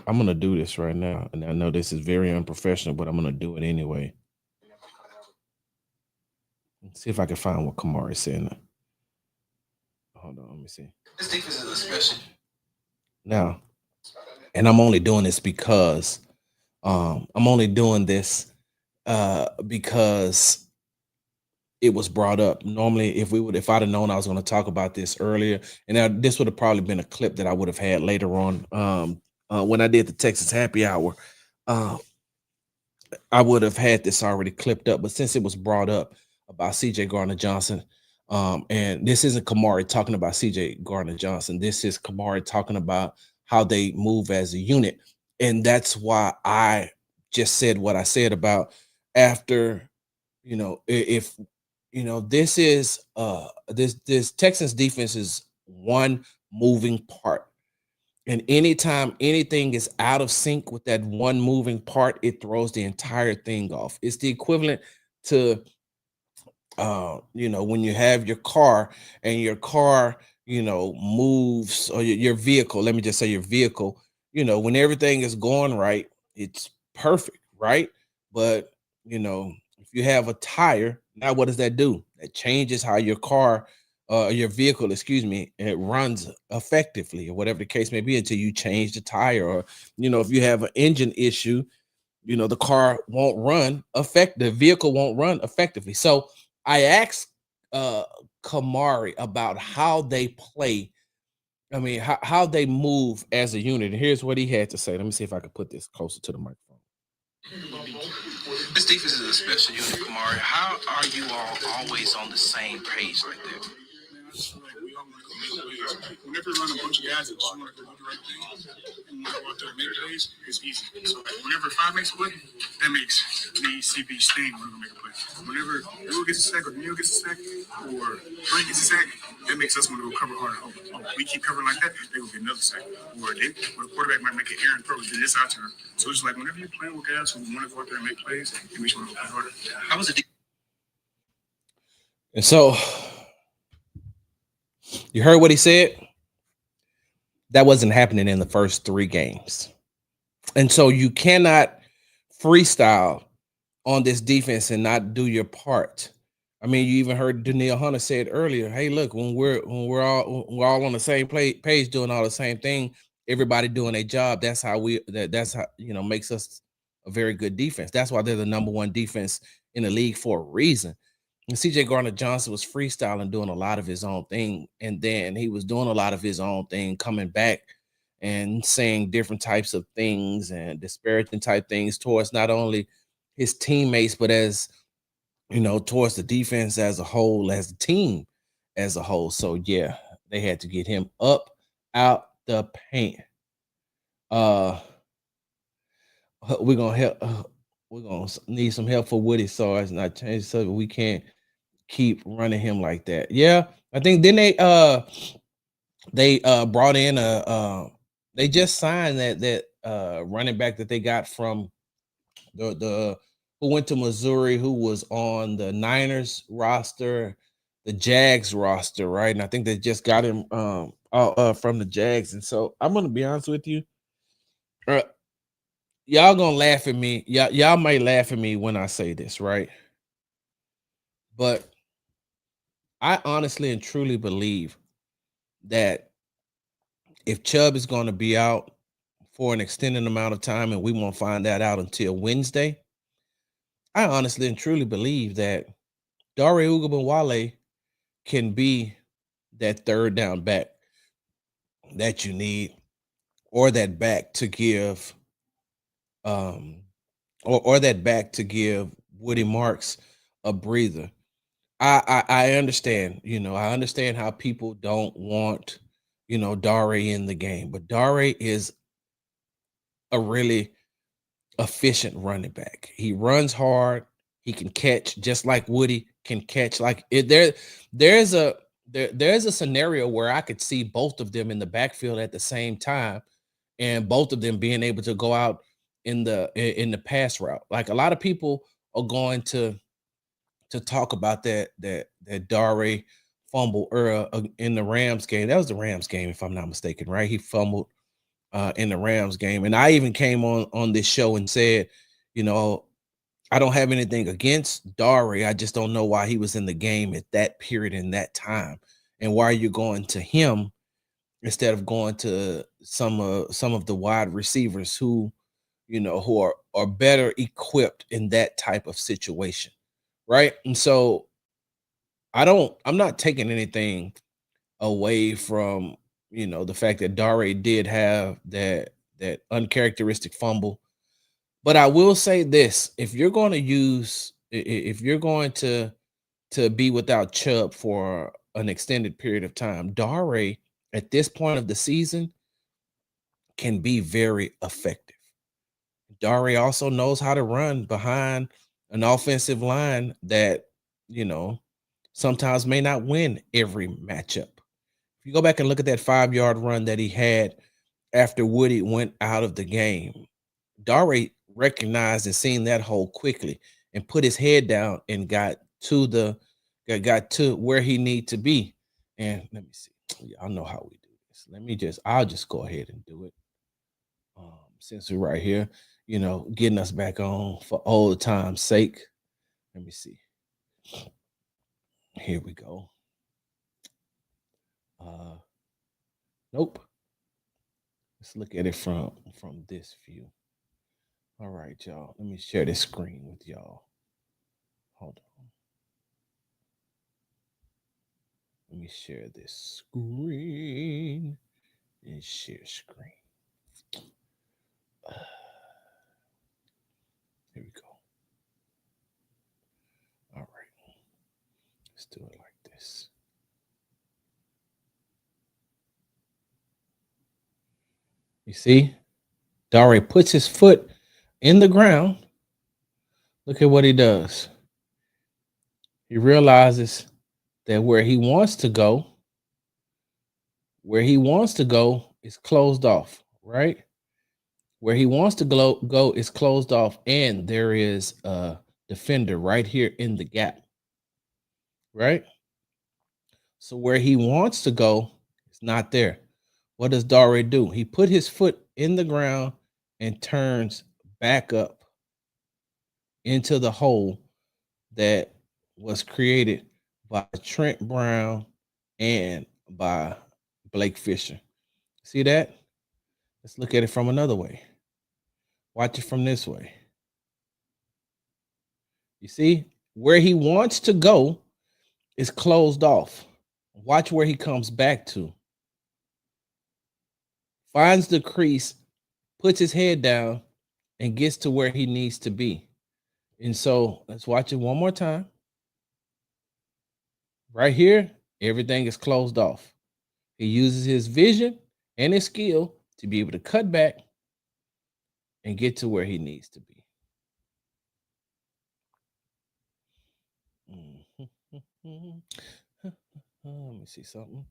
I'm gonna do this right now, and I know this is very unprofessional, but I'm gonna do it anyway. Let's see if I can find what Kamari said. Hold on, let me see. This defense is a special. Now, and I'm only doing this because because it was brought up. Normally, if I'd have known I was going to talk about this earlier, and this would have probably been a clip that I would have had later on when I did the Texas Happy Hour. I would have had this already clipped up, but since it was brought up about CJ Gardner Johnson, and this isn't Kamari talking about CJ Gardner Johnson. This is Kamari talking about how they move as a unit. And that's why I just said what I said about after, if this is this Texans defense is one moving part. And anytime anything is out of sync with that one moving part, it throws the entire thing off. It's the equivalent to when you have your car and your car moves, or your vehicle, let me just say your vehicle, when everything is going right, it's perfect, right? But if you have a tire, now what does that do? That changes how your car, your vehicle, excuse me, it runs effectively, or whatever the case may be, until you change the tire. Or if you have an engine issue, the car won't run the vehicle won't run effectively. So I asked Kamari about how they play. I mean, how they move as a unit. And here's what he had to say. Let me see if I can put this closer to the microphone. This defense is a special unit, Kamari. How are you all always on the same page like that? Whenever you run a bunch of guys that just want to do the right thing and want to go out there and make plays, it's easy. So whenever 5 makes a play, that makes me, CB, Sting, we're going to make a play. Whenever Will gets a sack, or Neil gets a sack, or Frank gets a sack, that makes us want to go cover harder. Oh, we keep covering like that, they will get another sack. Or the quarterback might make an errant throw, then it's our turn. So it's like whenever you're playing with guys who want to go out there and make plays, it makes you want to go play harder. How was it? And so you heard what he said? That wasn't happening in the first 3 games. And so you cannot freestyle on this defense and not do your part. I mean, you even heard Danielle Hunter said earlier, "Hey, look, when we're all on the same page, doing all the same thing, everybody doing their job. That's how makes us a very good defense. That's why they're the number one defense in the league for a reason." And CJ Garner Johnson was freestyling, doing a lot of his own thing, and then he was doing a lot of his own thing, coming back and saying different types of things and disparaging type things towards not only his teammates, but as towards the defense as a whole, as a team as a whole. So yeah, they had to get him up out the paint. Uh we're gonna help we're gonna need some help for Woody Sarge, and I changed so we can't keep running him like that. Yeah, I think then they brought in they just signed that running back that they got from the who went to Missouri, who was on the Niners roster, the Jags roster, right? And I think they just got him from the Jags. And so I'm gonna be honest with you, uh, y'all gonna laugh at me. Y'all might laugh at me when I say this, right? But I honestly and truly believe that if Chubb is going to be out for an extended amount of time, and we won't find that out until Wednesday, I honestly and truly believe that Dare Ugabawale can be that third down back that you need, or that back to give, um, or that back to give Woody Marks a breather. I understand, I understand how people don't want, Dare in the game, but Dare is a really efficient running back. He runs hard. He can catch just like Woody can catch. Like it, there's a scenario where I could see both of them in the backfield at the same time, and both of them being able to go out in the pass route. Like a lot of people are going to talk about that Dare fumble in the Rams game. That was the Rams game, if I'm not mistaken, right? He fumbled in the Rams game. And I even came on this show and said, you know, I don't have anything against Dare. I just don't know why he was in the game at that period in that time, and why you're going to him instead of going to some of the wide receivers who, who are better equipped in that type of situation, right? And so I'm not taking anything away from the fact that Dare did have that uncharacteristic fumble. But I will say this: if you're going to if you're going to be without Chubb for an extended period of time, Dare at this point of the season can be very effective. Dare also knows how to run behind an offensive line that you know sometimes may not win every matchup. If you go back and look at that 5-yard run that he had after Woody went out of the game, Dare recognized and seen that hole quickly and put his head down and got to where he need to be. And let me see. Y'all know how we do this. I'll just go ahead and do it. Since we're right here, getting us back on for old time's sake. Let me see. Here we go. Nope. Let's look at it from this view. All right, y'all. Let me share this screen with y'all. Hold on. Let me share this screen and share screen. Here we go. All right. Let's do it like this. You see, Dare puts his foot in the ground. Look at what he does. He realizes that where he wants to go is closed off, right? Where he wants to go is closed off, and there is a defender right here in the gap, right? So where he wants to go is not there. What does Dare do? He put his foot in the ground and turns back up into the hole that was created by Trent Brown and by Blake Fisher. See that? Let's look at it from another way. Watch it from this way. You see, where he wants to go is closed off. Watch where he comes back to. Finds the crease, puts his head down, and gets to where he needs to be. And so let's watch it one more time. Right here, everything is closed off. He uses his vision and his skill to be able to cut back and get to where he needs to be. Let me see something.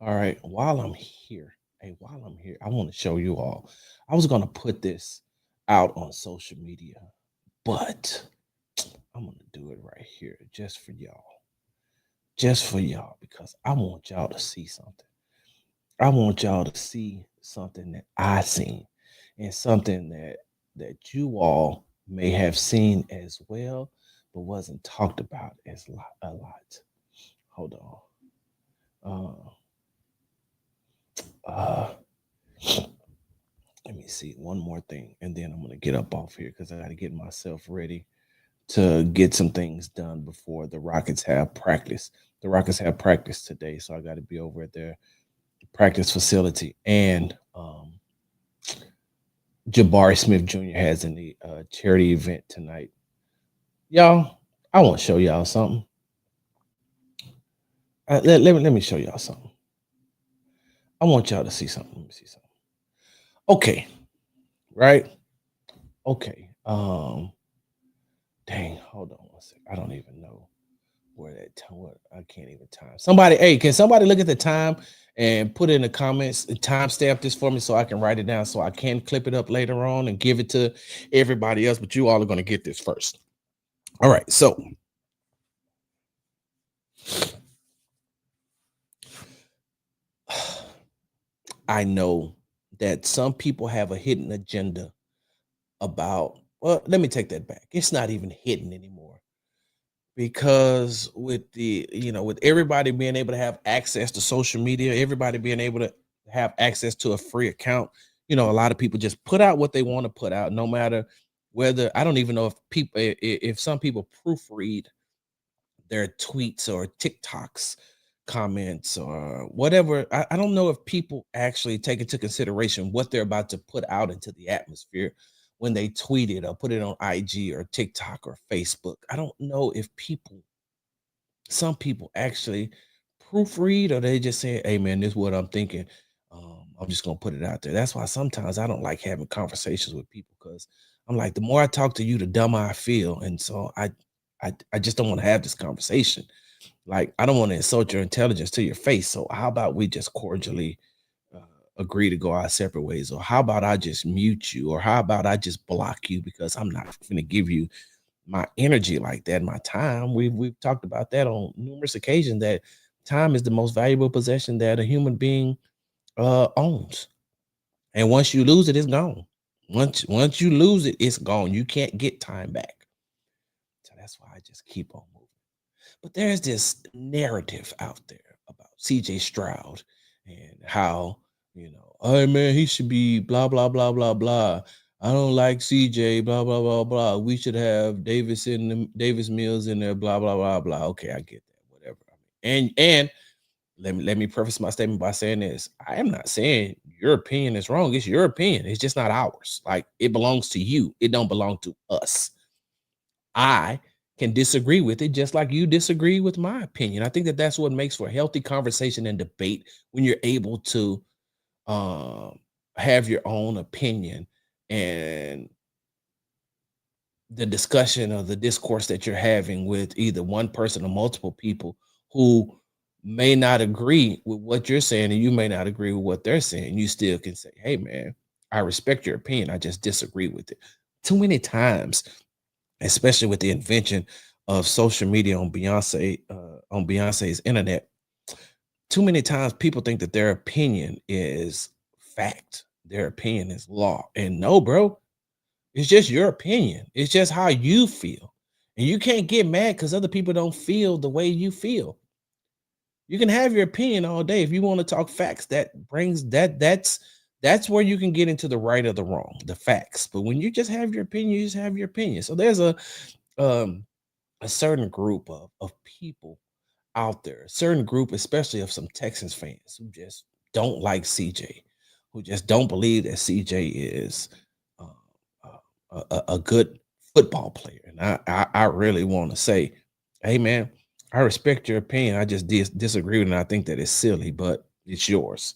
All right, while I'm here, I want to show you all. I was gonna put this out on social media, but I'm gonna do it right here just for y'all. Just for y'all, because I want y'all to see something. I want y'all to see something that I seen and something that you all may have seen as well, but wasn't talked about a lot. Hold on. Let me see one more thing, and then I'm gonna get up off here because I got to get myself ready to get some things done before the Rockets have practice. The Rockets have practice today, so I got to be over at their practice facility. And Jabari Smith Jr. has a charity event tonight. Y'all, I want to show y'all something. Let me show y'all something. I want y'all to see something. Let me see something. Okay, right? Okay. Dang, hold on one second. I don't even know where that time. What I can't even time. Somebody, hey, can somebody look at the time and put it in the comments and timestamp this for me so I can write it down so I can clip it up later on and give it to everybody else? But you all are going to get this first. All right, so I know that some people have a hidden agenda about, well, let me take that back. It's not even hidden anymore because with with everybody being able to have access to social media, everybody being able to have access to a free account, a lot of people just put out what they want to put out, no matter whether, I don't even know if some people proofread their tweets or TikToks comments or whatever. I don't know if people actually take into consideration what they're about to put out into the atmosphere when they tweet it or put it on IG or TikTok or Facebook. I don't know if some people actually proofread, or they just say, hey man, this is what I'm thinking. I'm just gonna put it out there. That's why sometimes I don't like having conversations with people, because I'm like, the more I talk to you, the dumber I feel. And so I just don't want to have this conversation. Like, I don't want to insult your intelligence to your face. So how about we just cordially agree to go our separate ways? Or how about I just mute you? Or how about I just block you, because I'm not going to give you my energy like that, my time. We've talked about that on numerous occasions, that time is the most valuable possession that a human being owns. And once you lose it, it's gone. Once you lose it, it's gone. You can't get time back. So that's why I just keep on moving. But there's this narrative out there about CJ Stroud and how, hey man, he should be blah, blah, blah, blah, blah. I don't like CJ, blah, blah, blah, blah. We should have Davis Mills in there, blah, blah, blah, blah. Okay, I get that. Whatever. And let me preface my statement by saying this. I am not saying your opinion is wrong. It's your opinion. It's just not ours. Like, it belongs to you. It don't belong to us. I can disagree with it just like you disagree with my opinion. I think that that's what makes for a healthy conversation and debate, when you're able to have your own opinion, and the discussion or the discourse that you're having with either one person or multiple people who may not agree with what you're saying, and you may not agree with what they're saying. You still can say, hey man, I respect your opinion, I just disagree with it. Too many times, especially with the invention of social media on Beyonce's internet, too many times people think that their opinion is fact, their opinion is law. And no, bro, it's just your opinion. It's just how you feel. And you can't get mad because other people don't feel the way you feel. You can have your opinion all day. If you want to talk facts, that's where you can get into the right or the wrong, the facts. But when you just have your opinion, you just have your opinion. So there's um a certain group of people out there, a certain group, especially of some Texans fans who just don't like CJ, who just don't believe that CJ is uh, a good football player. And I really want to say, hey man, I respect your opinion. I just disagree with it. And I think that it's silly, but it's yours.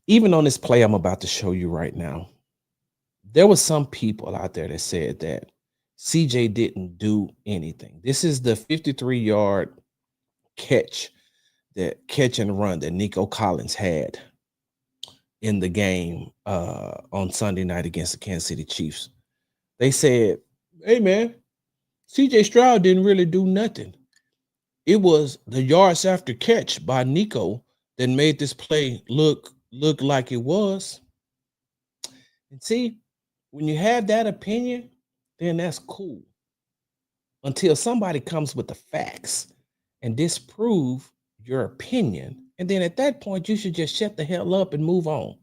Even on this play I'm about to show you right now, there was some people out there that said that CJ didn't do anything. This is the 53-yard catch and run that Nico Collins had in the game on Sunday night against the Kansas City Chiefs. They said, hey man, CJ Stroud didn't really do nothing. It was the yards after catch by Nico that made this play look like it was. And see, when you have that opinion, then that's cool. Until somebody comes with the facts and disprove your opinion. And then at that point, you should just shut the hell up and move on.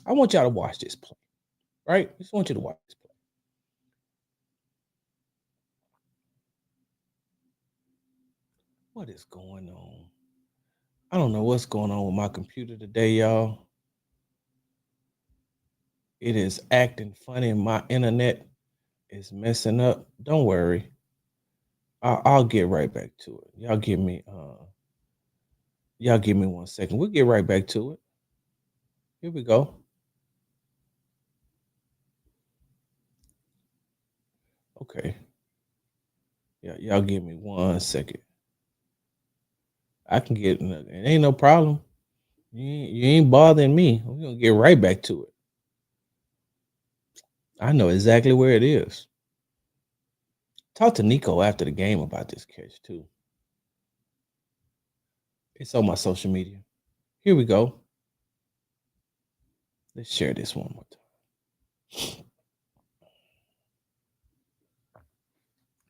I want y'all to watch this play, right? I just want you to watch this play. What is going on? I don't know what's going on with my computer today, y'all. It is acting funny. My internet is messing up. Don't worry. I'll get right back to it. Y'all give me 1 second. We'll get right back to it. Here we go. Okay. Yeah, y'all give me 1 second. I can get it. Ain't no problem. You ain't bothering me. We're gonna get right back to it. I know exactly where it is. Talk to Nico after the game about this catch too. It's on my social media. Here we go. Let's share this one more time.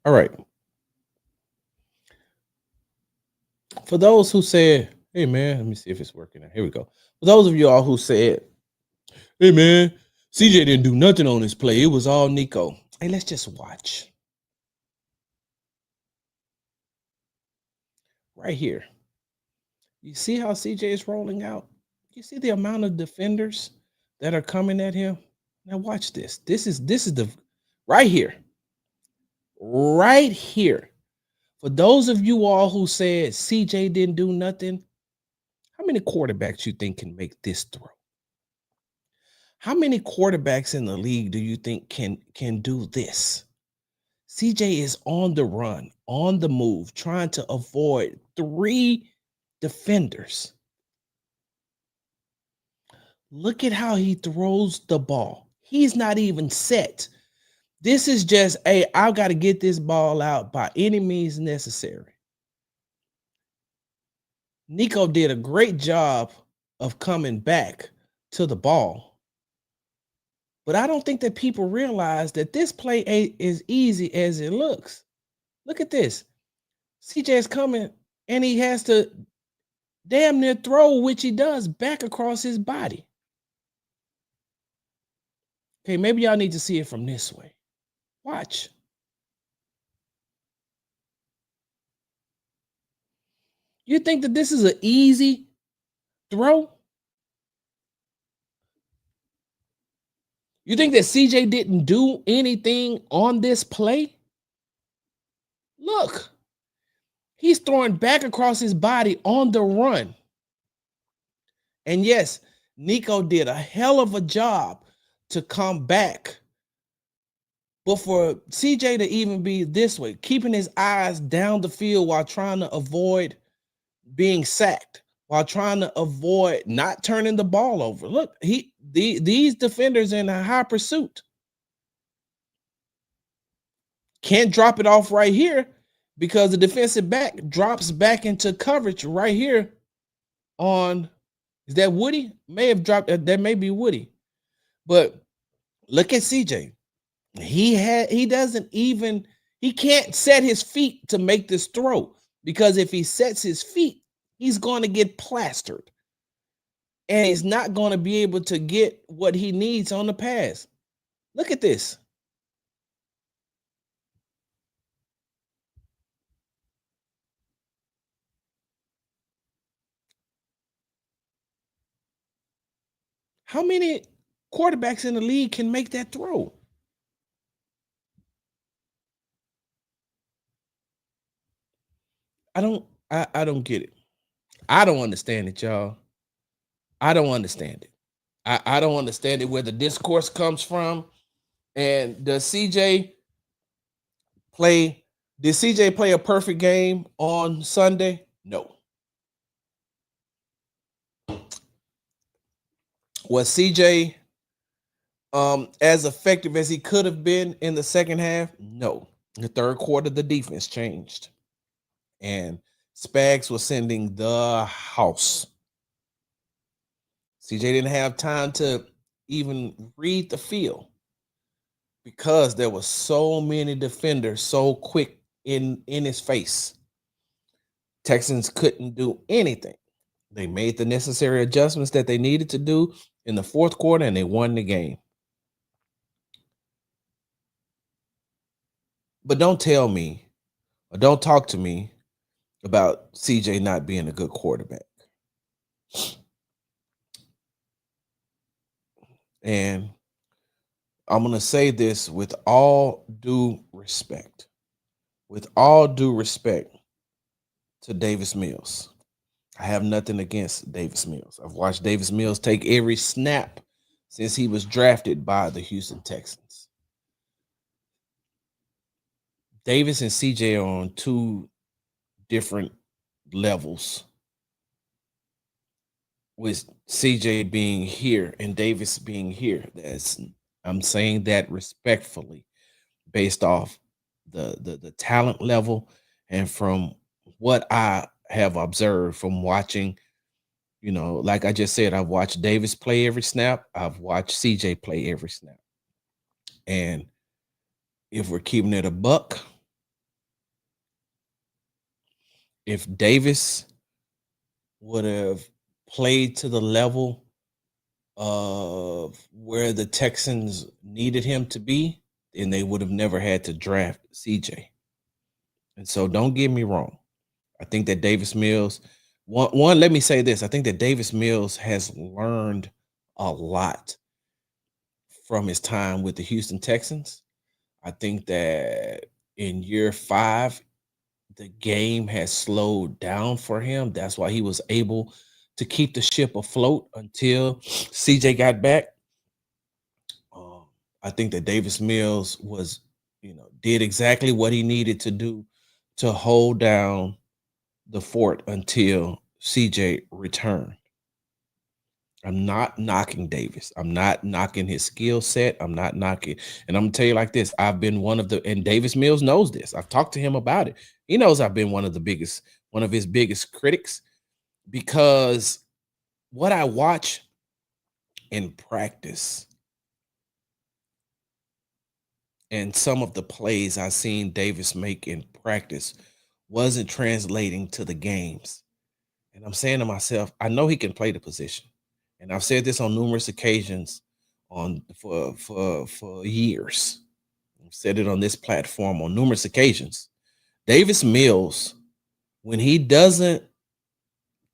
All right. For those who said, hey man, let me see if it's working now. Here we go. For those of y'all who said, hey man, CJ didn't do nothing on this play. It was all Nico. Hey, let's just watch. Right here. You see how CJ is rolling out? You see the amount of defenders that are coming at him? Now watch this. This is the right here. Right here. For those of you all who said CJ didn't do nothing, how many quarterbacks you think can make this throw? How many quarterbacks in the league do you think can do this? CJ is on the run, on the move, trying to avoid 3 defenders. Look at how he throws the ball. He's not even set. This is just, hey, I've got to get this ball out by any means necessary. Nico did a great job of coming back to the ball. But I don't think that people realize that this play ain't as easy as it looks. Look at this. CJ is coming and he has to damn near throw, which he does, back across his body. Okay, maybe y'all need to see it from this way. Watch. You think that this is an easy throw? You think that CJ didn't do anything on this play? Look, he's throwing back across his body on the run. And yes, Nico did a hell of a job to come back. But for CJ to even be this way, keeping his eyes down the field while trying to avoid being sacked, while trying to avoid not turning the ball over. Look, these defenders in a high pursuit. Can't drop it off right here because the defensive back drops back into coverage right here on, is that Woody? May have dropped, that may be Woody. But look at CJ. He doesn't even he can't set his feet to make this throw because if he sets his feet, he's going to get plastered and he's not going to be able to get what he needs on the pass. Look at this. How many quarterbacks in the league can make that throw? I don't get it. I don't understand it, y'all. I don't understand it. I don't understand it where the discourse comes from. And does CJ play? Did CJ play a perfect game on Sunday? No. Was CJ as effective as he could have been in the second half? No. The third quarter, the defense changed. And Spags was sending the house. CJ didn't have time to even read the field because there were so many defenders so quick in his face. Texans couldn't do anything. They made the necessary adjustments that they needed to do in the fourth quarter and they won the game. But don't tell me or don't talk to me about CJ not being a good quarterback. And I'm going to say this with all due respect. With all due respect to Davis Mills. I have nothing against Davis Mills. I've watched Davis Mills take every snap since he was drafted by the Houston Texans. Davis and CJ are on two different levels, with CJ being here and Davis being here. I'm saying that respectfully based off the talent level and from what I have observed from watching. You know, like I just said, I've watched Davis play every snap. I've watched CJ play every snap. And if we're keeping it a buck, if Davis would have played to the level of where the Texans needed him to be, then they would have never had to draft CJ. And so don't get me wrong. I think that Davis Mills, let me say this. I think that Davis Mills has learned a lot from his time with the Houston Texans. I think that in year 5, the game has slowed down for him. That's why he was able to keep the ship afloat until CJ got back. I think that Davis Mills did exactly what he needed to do to hold down the fort until CJ returned. I'm not knocking Davis. I'm not knocking his skill set. I'm not knocking. And I'm gonna tell you like this. I've been and Davis Mills knows this. I've talked to him about it. He knows I've been one of his biggest critics because what I watch in practice and some of the plays I seen Davis make in practice wasn't translating to the games. And I'm saying to myself, I know he can play the position. And I've said this on numerous occasions for years. I've said it on this platform on numerous occasions. Davis Mills, when he doesn't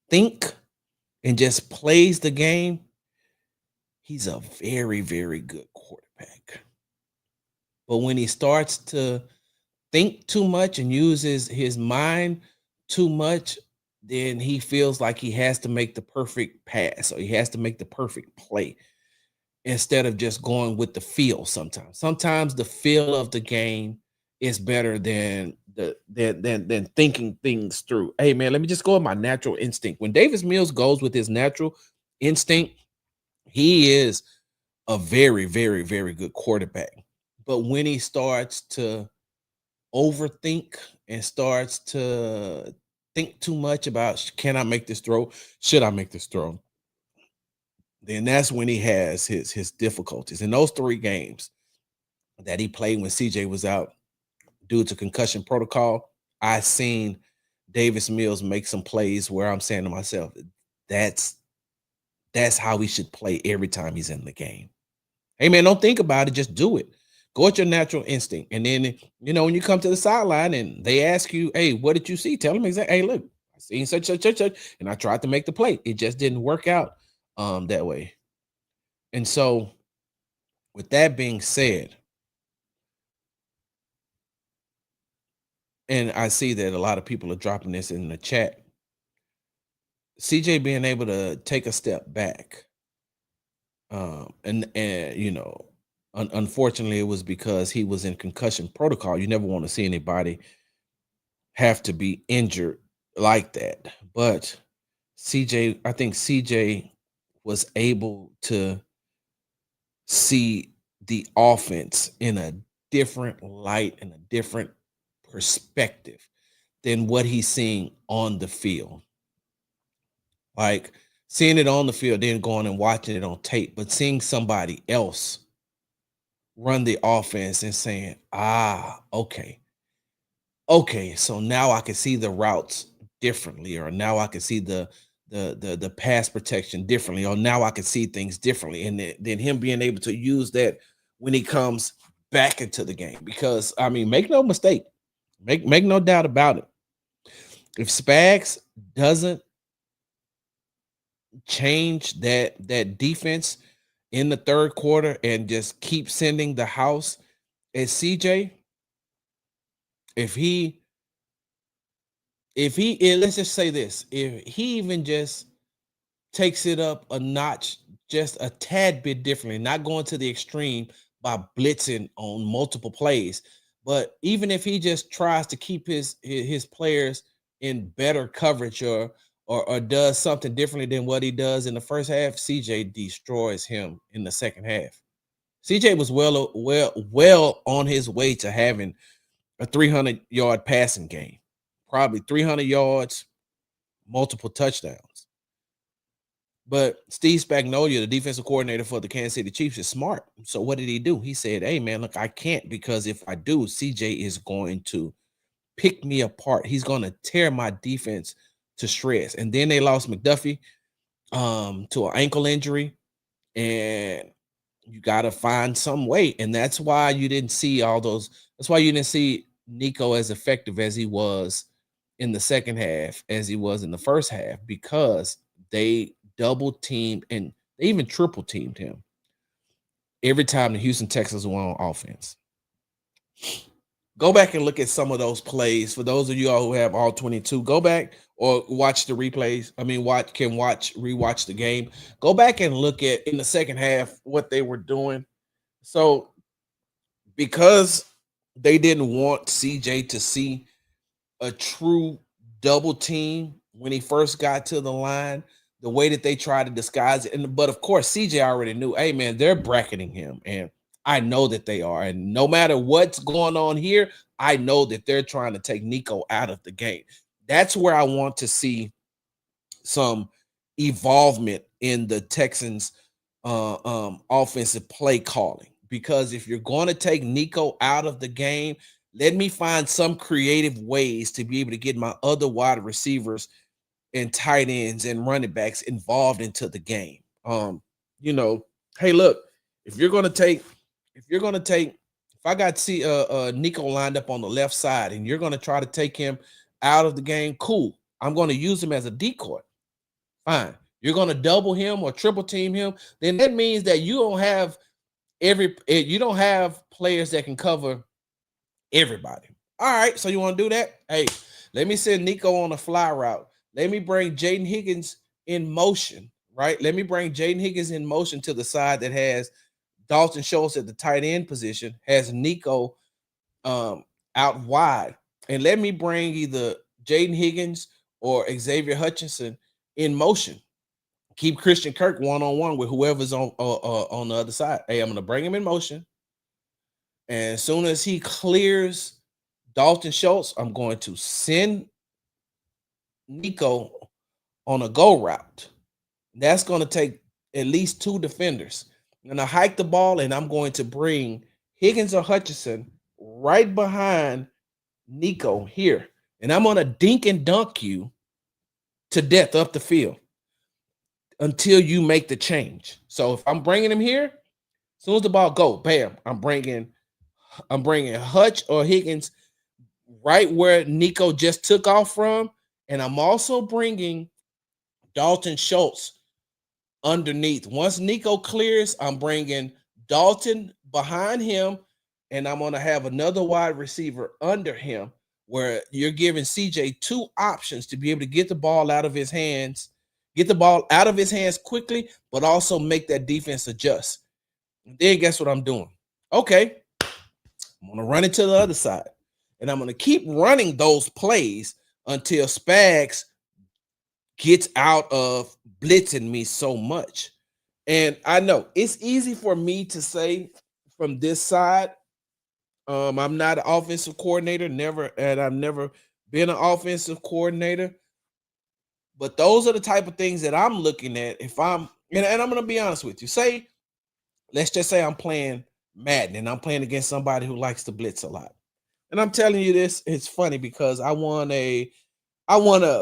think and just plays the game, he's a very, very good quarterback. But when he starts to think too much and uses his mind too much, then he feels like he has to make the perfect pass or he has to make the perfect play instead of just going with the feel sometimes. Sometimes the feel of the game is better than than thinking things through. Hey man, let me just go with my natural instinct. When Davis Mills goes with his natural instinct, he is a very, very, very good quarterback. But when he starts to overthink and starts to think too much about can I make this throw? Should I make this throw? Then that's when he has his difficulties. In those 3 games, that he played when CJ was out due to concussion protocol, I seen Davis Mills make some plays where I'm saying to myself, that's how he should play every time he's in the game. Hey man, don't think about it, just do it. Go at your natural instinct. And then when you come to the sideline and they ask you, hey, what did you see? Tell them exactly, hey, look, I seen such, and I tried to make the play. It just didn't work out that way. And so with that being said, and I see that a lot of people are dropping this in the chat, CJ being able to take a step back, and unfortunately, it was because he was in concussion protocol. You never want to see anybody have to be injured like that. But I think CJ was able to see the offense in a different light and a different perspective than what he's seeing on the field. Like seeing it on the field, then going and watching it on tape, but seeing somebody else run the offense and saying, okay, so now I can see the routes differently, or now I can see the pass protection differently, or now I can see things differently. And then him being able to use that when he comes back into the game. Because I mean, make no mistake, make no doubt about it. If Spags doesn't change that defense in the third quarter and just keep sending the house at CJ, if he let's just say this, if he even just takes it up a notch, just a tad bit differently, not going to the extreme by blitzing on multiple plays, but even if he just tries to keep his players in better coverage, or does something differently than what he does in the first half, CJ destroys him in the second half. CJ was well on his way to having a 300-yard passing game, probably 300 yards, multiple touchdowns. But Steve Spagnuolo, the defensive coordinator for the Kansas City Chiefs, is smart. So what did he do? He said, hey, man, look, I can't, because if I do, CJ is going to pick me apart. He's going to tear my defense to shreds. And then they lost McDuffie to an ankle injury, and you got to find some way. And that's why you didn't see that's why you didn't see Nico as effective as he was in the second half as he was in the first half, because they double teamed and they even triple teamed him every time the Houston Texans were on offense. Go back and look at some of those plays. For those of you all who have all 22, go back or watch the replays. I mean, rewatch the game. Go back and look at in the second half what they were doing. So because they didn't want CJ to see a true double team when he first got to the line, the way that they tried to disguise it. But of course, CJ already knew, hey man, they're bracketing him. And I know that they are. And no matter what's going on here, I know that they're trying to take Nico out of the game. That's where I want to see some evolvement in the Texans offensive play calling. Because if you're going to take Nico out of the game, let me find some creative ways to be able to get my other wide receivers and tight ends and running backs involved into the game. Hey, look, if I got Nico lined up on the left side and you're going to try to take him out of the game, cool. I'm going to use him as a decoy. Fine. You're going to double him or triple team him. Then that means that you don't have players that can cover everybody. All right. So you want to do that? Hey, let me send Nico on a fly route. Let me bring Jaden Higgins in motion, right? Let me bring Jaden Higgins in motion to the side that has Dalton Schultz at the tight end position, has Nico out wide. And let me bring either Jaden Higgins or Xavier Hutchinson in motion. Keep Christian Kirk one-on-one with whoever's on the other side. Hey, I'm going to bring him in motion. And as soon as he clears Dalton Schultz, I'm going to send Nico on a go route. That's going to take at least two defenders. I'm going to hike the ball, and I'm going to bring Higgins or Hutchinson right behind Nico here. And I'm going to dink and dunk you to death up the field until you make the change. So if I'm bringing him here, as soon as the ball go, bam, I'm bringing Hutch or Higgins right where Nico just took off from, and I'm also bringing Dalton Schultz underneath. Once Nico clears, I'm bringing Dalton behind him, and I'm going to have another wide receiver under him where you're giving CJ two options to be able to get the ball out of his hands, quickly, but also make that defense adjust. And then guess what I'm doing? Okay, I'm going to run it to the other side, and I'm going to keep running those plays until Spags gets out of blitzing me so much. And I know it's easy for me to say from this side. I'm not an offensive coordinator, I've never been an offensive coordinator. But those are the type of things that I'm looking at. If I'm and I'm gonna be honest with you. Let's just say I'm playing Madden and I'm playing against somebody who likes to blitz a lot. And I'm telling you this, it's funny because I won a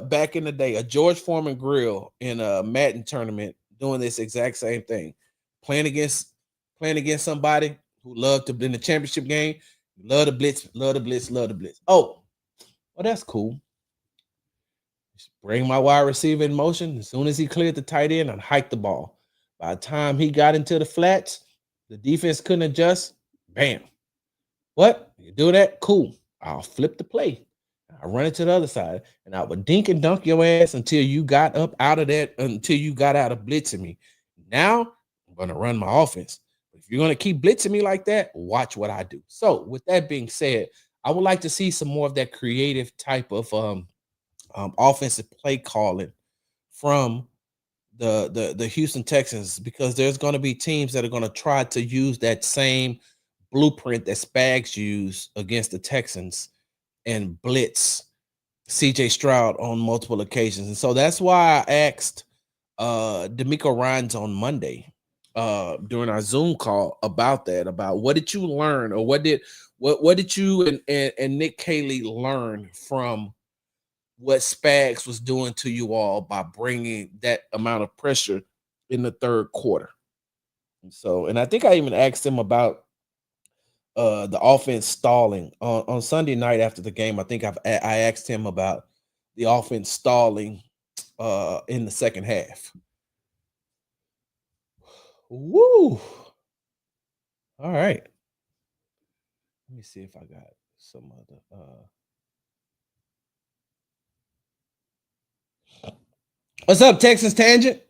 back in the day a George Foreman grill in a Madden tournament doing this exact same thing. Playing against somebody who loved to in the championship game, love the blitz, love the blitz, love the blitz. Oh, well, that's cool. Just bring my wide receiver in motion. As soon as he cleared the tight end, I'd hike the ball. By the time he got into the flats, the defense couldn't adjust. Bam. What? You do that? Cool. I'll flip the play. I run it to the other side, and I would dink and dunk your ass until you got up out of that, until you got out of blitzing me. Now I'm going to run my offense. If you're going to keep blitzing me like that, watch what I do. So with that being said, I would like to see some more of that creative type of offensive play calling from the Houston Texans, because there's going to be teams that are going to try to use that same blueprint that Spags used against the Texans and blitz CJ Stroud on multiple occasions. And so that's why I asked D'Amico Ryans on Monday during our Zoom call about that, about what did you learn, or what did you and Nick Caley learn from what Spags was doing to you all by bringing that amount of pressure in the third quarter. And I think I even asked him about the offense stalling on Sunday night after the game. I think I asked him about the offense stalling in the second half. Woo! All right. Let me see if I got some other. What's up, Texas Tangent?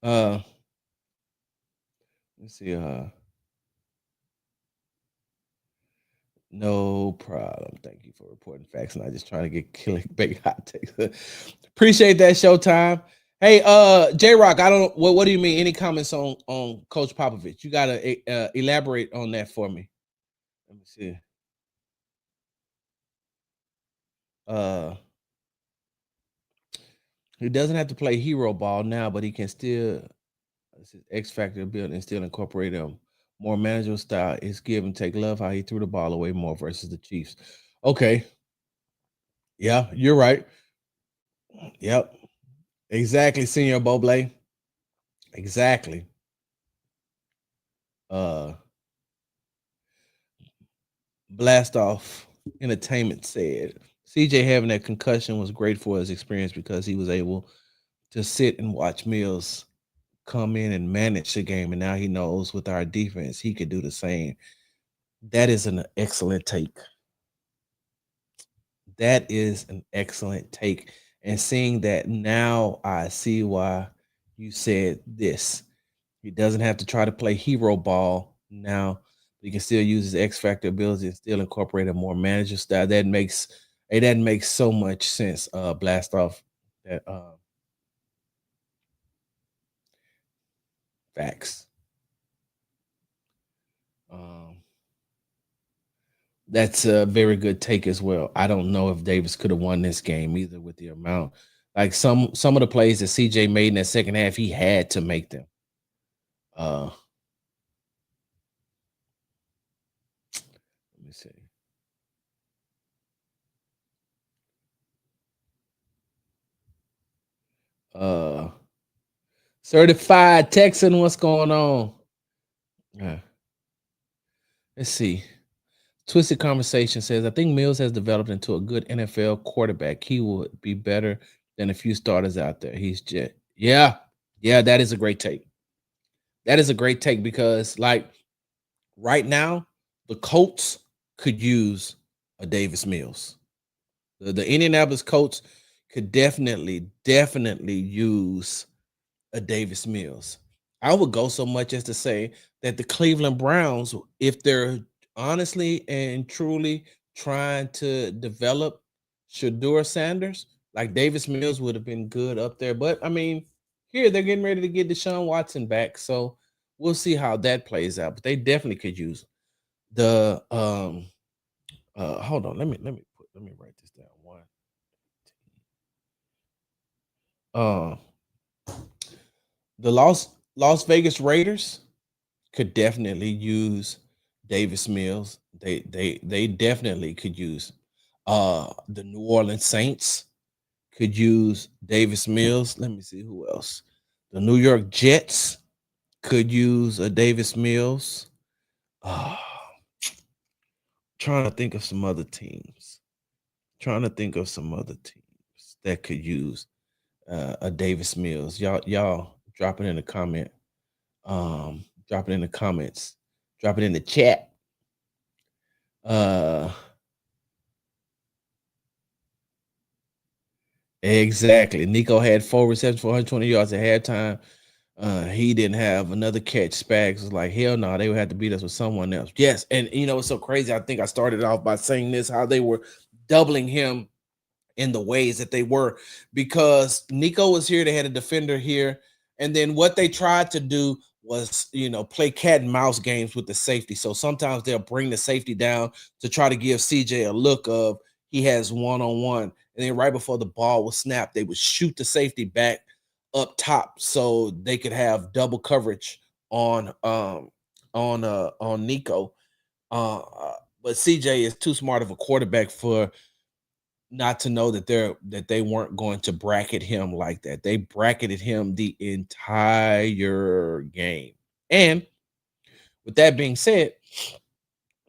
Let's see. No problem. Thank you for reporting facts. And I just trying to get killing big hot takes. Appreciate that, Showtime. Hey, J Rock, I don't. What do you mean? Any comments on Coach Popovich? You gotta elaborate on that for me. Let me see. He doesn't have to play hero ball now, but he can still. This is X Factor build and still incorporate him. More manageable style is give and take. Love how he threw the ball away more versus the Chiefs. Okay. Yeah, you're right. Yep. Exactly, Senior Boblé. Exactly. Blast Off Entertainment said CJ having that concussion was great for his experience because he was able to sit and watch Mills come in and manage the game, and now he knows with our defense he could do the same. That is an excellent take. That is an excellent take. And seeing that now, I see why you said this. He doesn't have to try to play hero ball now. He can still use his X Factor ability and still incorporate a more manager style. That makes so much sense. Blast Off. That facts. That's a very good take as well. I don't know if Davis could have won this game either with the amount. Like some of the plays that CJ made in that second half, he had to make them. Uh, Certified Texan, what's going on? Yeah. Let's see. Twisted Conversation says, I think Mills has developed into a good NFL quarterback. He would be better than a few starters out there. He's just, yeah, that is a great take. That is a great take because, like, right now, the Colts could use a Davis Mills. The Indianapolis Colts could definitely use a Davis Mills. I would go so much as to say that the Cleveland Browns, if they're honestly and truly trying to develop Shador Sanders, like Davis Mills would have been good up there. But I mean, here they're getting ready to get Deshaun Watson back. So we'll see how that plays out. But they definitely could use the hold on, let me write this down. One. The Las Vegas Raiders could definitely use Davis Mills. They definitely could use the New Orleans Saints could use Davis Mills. Let me see who else. The New York Jets could use a Davis Mills. Uh, trying to think of some other teams. Trying to think of some other teams that could use a Davis Mills. Y'all drop it in the comment. Drop it in the comments. Drop it in the chat. Exactly. Nico had 4 receptions for 120 yards at halftime. He didn't have another catch. Spags was like, hell no, they would have to beat us with someone else. Yes, and you know it's so crazy. I think I started off by saying this, how they were doubling him in the ways that they were, because Nico was here, they had a defender here, and then what they tried to do was, you know, play cat and mouse games with the safety. So sometimes they'll bring the safety down to try to give CJ a look of he has one-on-one, and then right before the ball was snapped, they would shoot the safety back up top so they could have double coverage on Nico. But CJ is too smart of a quarterback for not to know that they weren't going to bracket him like that. They bracketed him the entire game. And with that being said,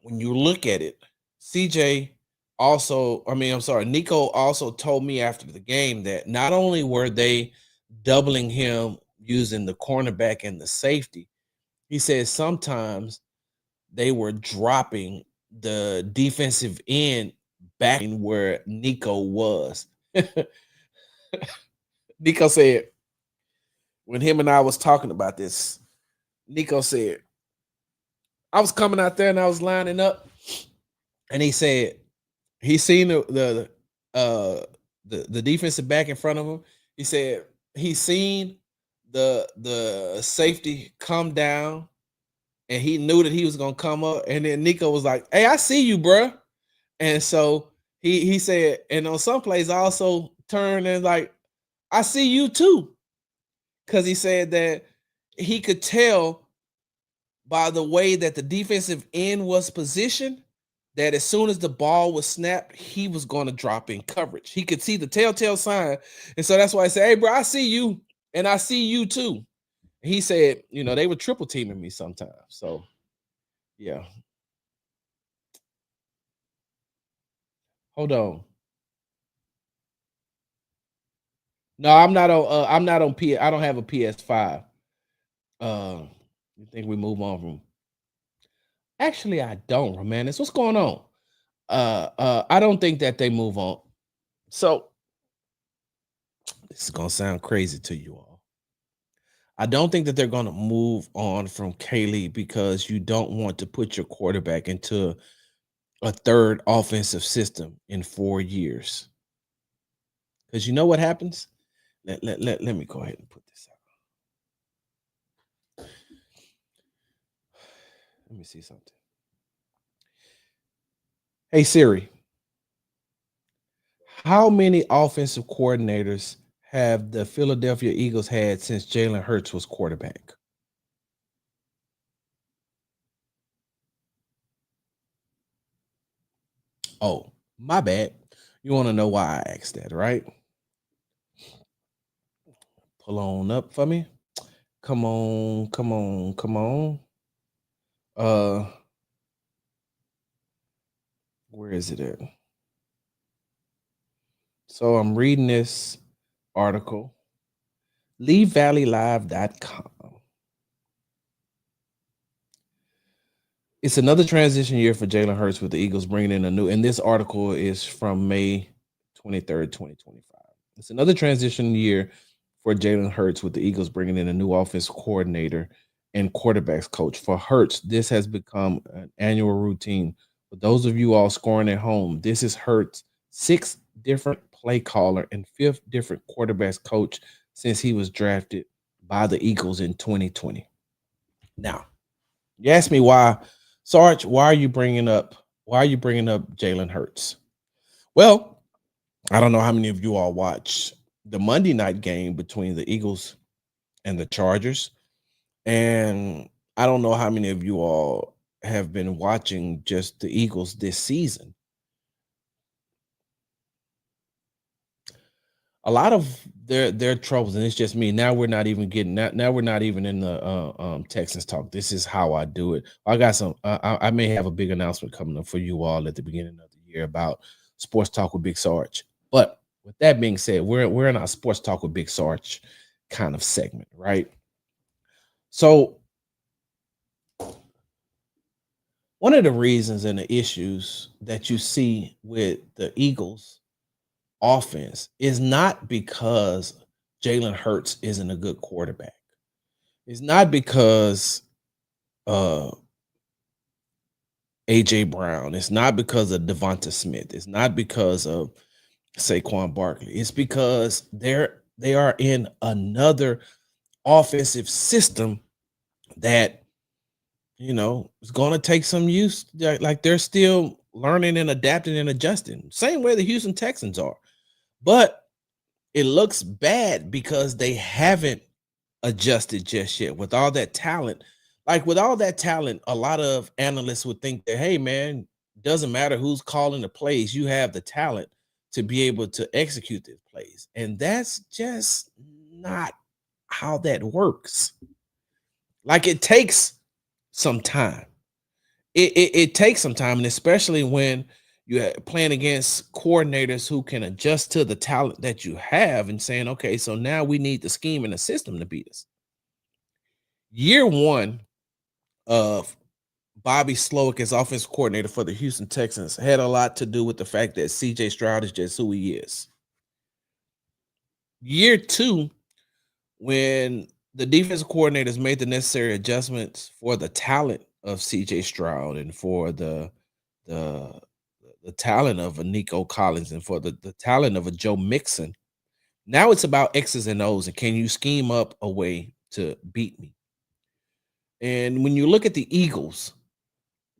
when you look at it, CJ also, Nico also told me after the game that not only were they doubling him using the cornerback and the safety, he said sometimes they were dropping the defensive end back where Nico was. Nico said, when him and I was talking about this, Nico said, I was coming out there and I was lining up, and he said he seen the defensive back in front of him. He said he seen the safety come down, and he knew that he was gonna come up. And then Nico was like, "Hey, I see you, bro." And so he said, and on some plays, I also turned and like, "I see you too," because he said that he could tell by the way that the defensive end was positioned that as soon as the ball was snapped, he was going to drop in coverage. He could see the telltale sign. And so that's why I said, hey, bro, I see you and I see you too. He said, you know, they were triple teaming me sometimes. So, yeah. Hold on. No, I'm not on. I'm not on P. I don't have a PS5. You think we move on from? Actually, I don't, Romanus. What's going on? I don't think that they move on. So this is gonna sound crazy to you all. I don't think that they're gonna move on from Kaylee because you don't want to put your quarterback into a third offensive system in 4 years. Because you know what happens? Let me go ahead and put this out. Let me see something. Hey Siri, how many offensive coordinators have the Philadelphia Eagles had since Jalen Hurts was quarterback? Oh, my bad. You want to know why I asked that, right? pull on up for me. Come on, come on, come on. Where is it at? So I'm reading this article. LeeValleyLive.com. It's another transition year for Jalen Hurts with the Eagles bringing in a new, and this article is from May 23rd, 2025. It's another transition year for Jalen Hurts with the Eagles bringing in a new offense coordinator and quarterbacks coach. For Hurts, this has become an annual routine. For those of you all scoring at home, this is Hurts' sixth different play caller and fifth different quarterbacks coach since he was drafted by the Eagles in 2020. Now, you ask me why, Sarge, why are you bringing up Jalen Hurts? Well, I don't know how many of you all watch the Monday night game between the Eagles and the Chargers. And I don't know how many of you all have been watching just the Eagles this season. A lot of their troubles, and it's just me. Now we're not even getting that. Now we're not even in the Texans talk. This is how I do it. I got some. I may have a big announcement coming up for you all at the beginning of the year about Sports Talk with Big Sarge. But with that being said, we're in our Sports Talk with Big Sarge kind of segment, right? So one of the reasons and the issues that you see with the Eagles offense is not because Jalen Hurts isn't a good quarterback. It's not because AJ Brown. It's not because of Devonta Smith. It's not because of Saquon Barkley. It's because they are in another offensive system that is going to take some use. Like they're still learning and adapting and adjusting. Same way the Houston Texans are. But it looks bad because they haven't adjusted just yet with all that talent. Like with all that talent, a lot of analysts would think that, hey, man, doesn't matter who's calling the plays. You have the talent to be able to execute these plays. And that's just not how that works. Like it takes some time. It takes some time, and especially when you're playing against coordinators who can adjust to the talent that you have and saying, okay, so now we need the scheme and the system to beat us. Year one of Bobby Slowick as offensive coordinator for the Houston Texans had a lot to do with the fact that CJ Stroud is just who he is. Year two, when the defensive coordinators made the necessary adjustments for the talent of CJ Stroud and for the talent of a Nico Collins and for the talent of a Joe Mixon. Now it's about X's and O's and can you scheme up a way to beat me? And when you look at the Eagles,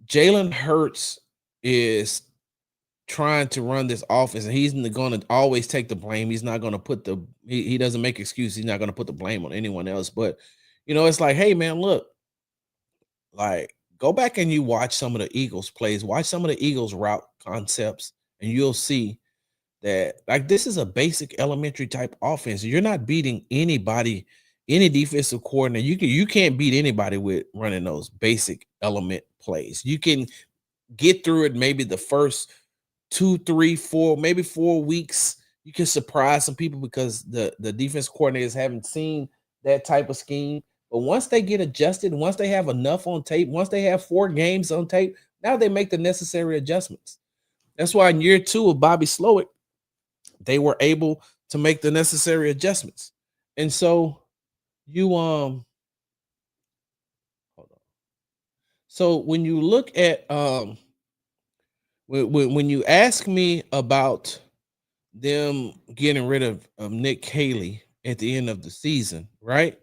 Jalen Hurts is trying to run this offense and he's going to always take the blame. He's not going to put he doesn't make excuses. He's not going to put the blame on anyone else. But, it's like, hey, man, look, like, go back and you watch some of the Eagles plays, watch some of the Eagles route concepts, and you'll see that like this is a basic elementary type offense. You're not beating anybody, any defensive coordinator. You can't beat anybody with running those basic element plays. You can get through it maybe the first 2, 3, 4, maybe 4 weeks. You can surprise some people because the defense coordinators haven't seen that type of scheme. But once they get adjusted, once they have enough on tape, once they have 4 games on tape, now they make the necessary adjustments. That's why in year 2 of Bobby Slowick, they were able to make the necessary adjustments. And so you hold on. So when you look at when you ask me about them getting rid of Nick Haley at the end of the season, right?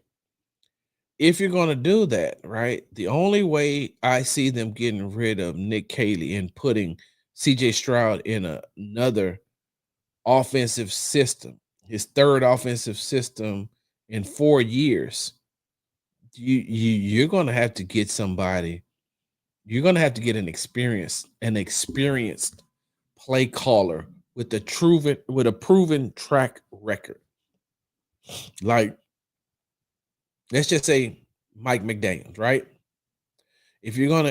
If you're going to do that, right, the only way I see them getting rid of Nick Haley and putting CJ Stroud in another offensive system, his third offensive system in 4 years, you're going to have to get somebody. You're going to have to get an experienced play caller with a proven track record. Like let's just say Mike McDaniels, right? If you're gonna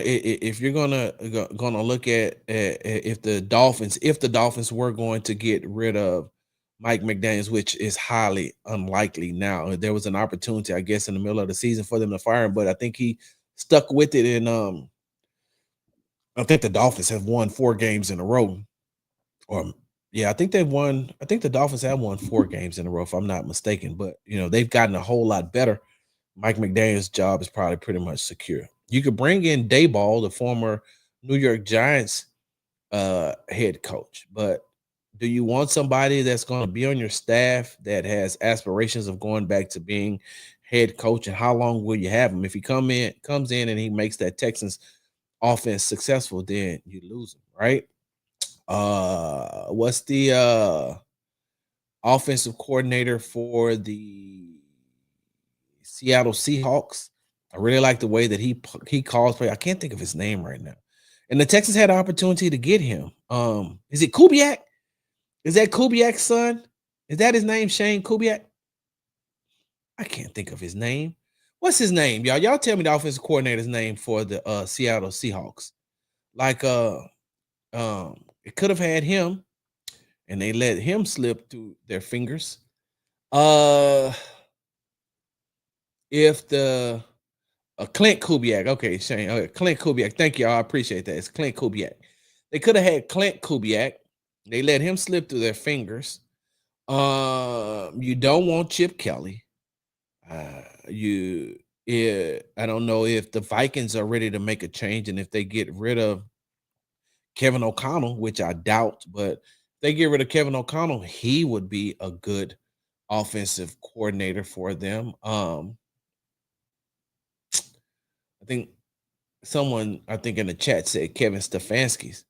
look at if the Dolphins were going to get rid of Mike McDaniels, which is highly unlikely now. There was an opportunity, I guess, in the middle of the season for them to fire him, but I think he stuck with it. And I think the Dolphins have won 4 games in a row. Or yeah, I think they've won. I think the Dolphins have won 4 games in a row, if I'm not mistaken. But they've gotten a whole lot better. Mike McDaniel's job is probably pretty much secure. You could bring in Dayball, the former New York Giants head coach, but do you want somebody that's going to be on your staff that has aspirations of going back to being head coach? And how long will you have him? If he comes in and he makes that Texans offense successful, then you lose him, right? What's the offensive coordinator for the Seattle Seahawks? I really like the way that he calls play. I can't think of his name right now. And the Texans had an opportunity to get him. Is it Kubiak? Is that Kubiak's son? Is that his name, Shane Kubiak? I can't think of his name. What's his name, y'all? Y'all tell me the offensive coordinator's name for the Seattle Seahawks. Like it could have had him, and they let him slip through their fingers. If the Clint Kubiak, okay, Shane, okay, Clint Kubiak, thank you, I appreciate that. It's Clint Kubiak. They could have had Clint Kubiak. They let him slip through their fingers. You don't want Chip Kelly. I don't know if the Vikings are ready to make a change, and if they get rid of Kevin O'Connell, which I doubt, but if they get rid of Kevin O'Connell, he would be a good offensive coordinator for them. I think someone, I think in the chat said Kevin Stefanski's.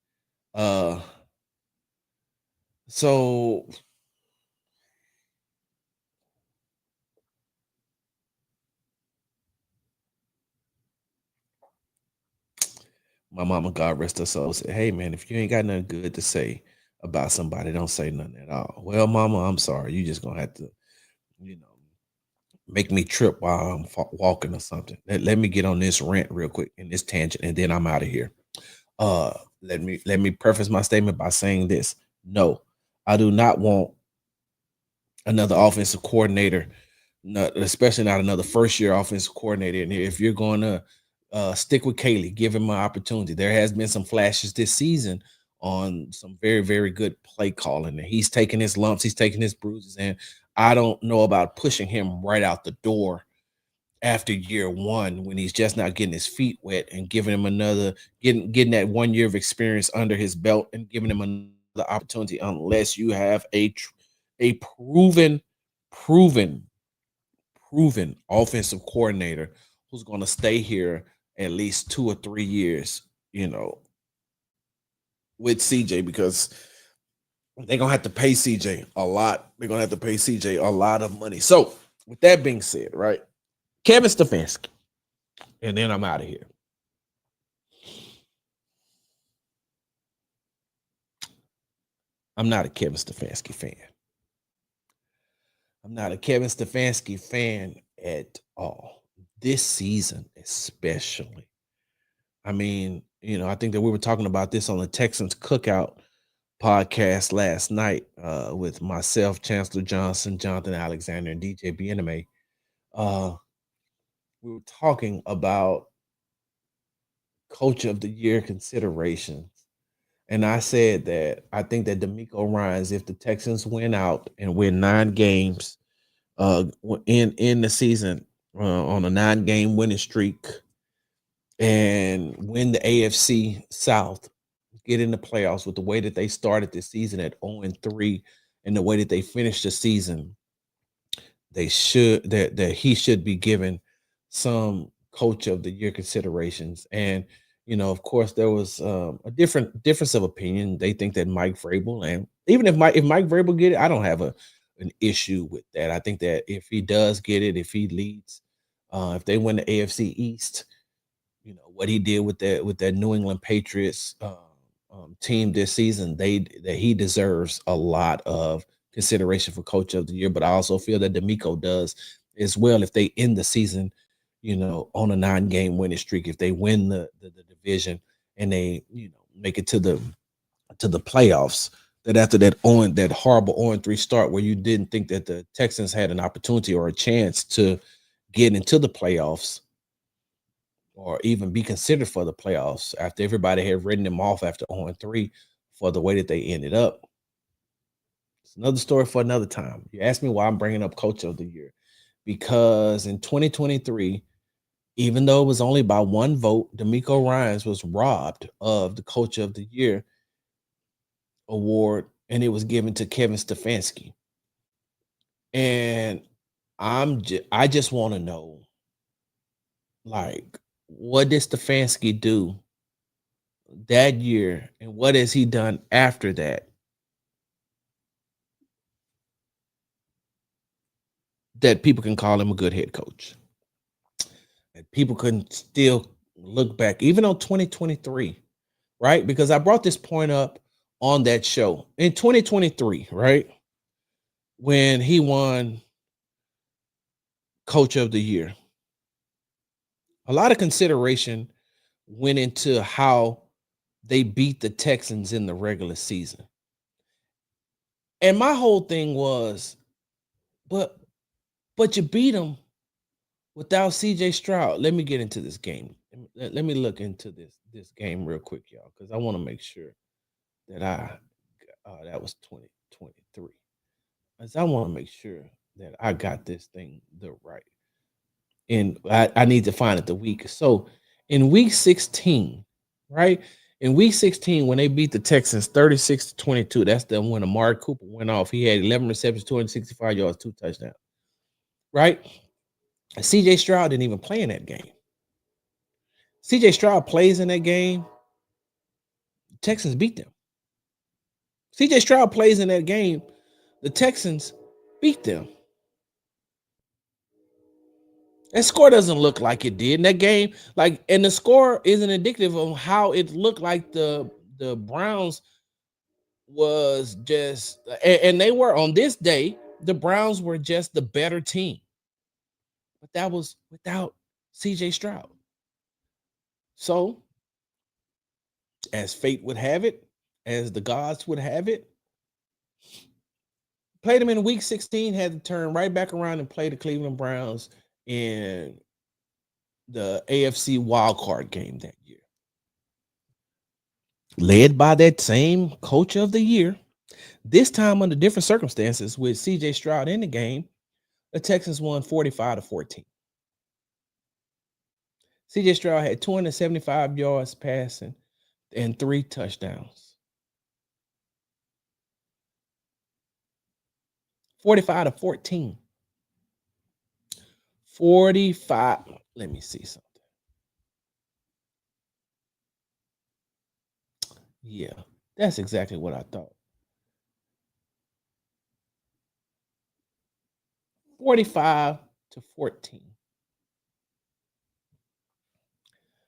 So my mama, God rest her soul, said, "Hey man, if you ain't got nothing good to say about somebody, don't say nothing at all." Well, mama, I'm sorry. You just gonna have to, you know, make me trip while I'm walking or something. Let me get on this rant real quick in this tangent, and then I'm out of here. Uh, let me preface my statement by saying this: no, I do not want another offensive coordinator, especially not another first year offensive coordinator in here. If you're going to stick with Kaylee, give him an opportunity. There has been some flashes this season on some very, very good play calling. And he's taking his lumps, he's taking his bruises, and I don't know about pushing him right out the door after year one when he's just not getting his feet wet, and giving him another getting that 1 year of experience under his belt and giving him another opportunity, unless you have a proven proven offensive coordinator who's going to stay here at least 2 or 3 years, with CJ, because they're going to have to pay CJ a lot. They're going to have to pay CJ a lot of money. So, with that being said, right, Kevin Stefanski, and then I'm out of here. I'm not a Kevin Stefanski fan. I'm not a Kevin Stefanski fan at all. This season, especially. I mean, I think that we were talking about this on the Texans Cookout podcast last night with myself, Chancellor Johnson, Jonathan Alexander, and DJ Bieneme. We were talking about Coach of the Year considerations. And I said that I think that DeMeco Ryans, if the Texans win out and win 9 games in the season on a 9-game winning streak and win the AFC South, get in the playoffs with the way that they started this season at 0-3 and the way that they finished the season, they should that he should be given some Coach of the Year considerations. And of course, there was a difference of opinion. They think that Mike Vrabel, and even if Mike Vrabel get it, I don't have an issue with that. I think that if he does get it, if he leads, if they win the AFC East, what he did with that New England Patriots team this season, that he deserves a lot of consideration for Coach of the Year. But I also feel that DeMeco does as well if they end the season, on a 9-game winning streak, if they win the division and they, make it to the playoffs, that after that horrible 0-3 start where you didn't think that the Texans had an opportunity or a chance to get into the playoffs or even be considered for the playoffs after everybody had written them off after 0-3 for the way that they ended up. It's another story for another time. You asked me why I'm bringing up Coach of the Year, because in 2023, even though it was only by one vote, D'Amico Ryans was robbed of the Coach of the Year award, and it was given to Kevin Stefanski. And I just want to know, like, what did Stefanski do that year, and what has he done after that that people can call him a good head coach? And people can still look back, even on 2023, right? Because I brought this point up on that show in 2023, right? When he won Coach of the Year, a lot of consideration went into how they beat the Texans in the regular season. And my whole thing was, but you beat them without CJ Stroud. Let me get into this game. Let me look into this game real quick, y'all, because I want to make sure that that was 2023. As I want to make sure that I got this thing the right. And I need to find it the week. So in week 16, right? In week 16, when they beat the Texans 36-22, that's the when Amari Cooper went off. He had 11 receptions, 265 yards, 2 touchdowns. Right? CJ Stroud didn't even play in that game. CJ Stroud plays in that game. Texans beat them. CJ Stroud plays in that game. The Texans beat them. That score doesn't look like it did in that game. And the score isn't indicative of how it looked like the Browns was just, and they were on this day, the Browns were just the better team. But that was without CJ Stroud. So, as fate would have it, as the gods would have it, played them in week 16, had to turn right back around and play the Cleveland Browns in the AFC wildcard game that year. Led by that same Coach of the Year, this time under different circumstances with CJ Stroud in the game, the Texans won 45-14. CJ Stroud had 275 yards passing and 3 touchdowns. 45-14. 45. Let me see something. Yeah, that's exactly what I thought. 45-14.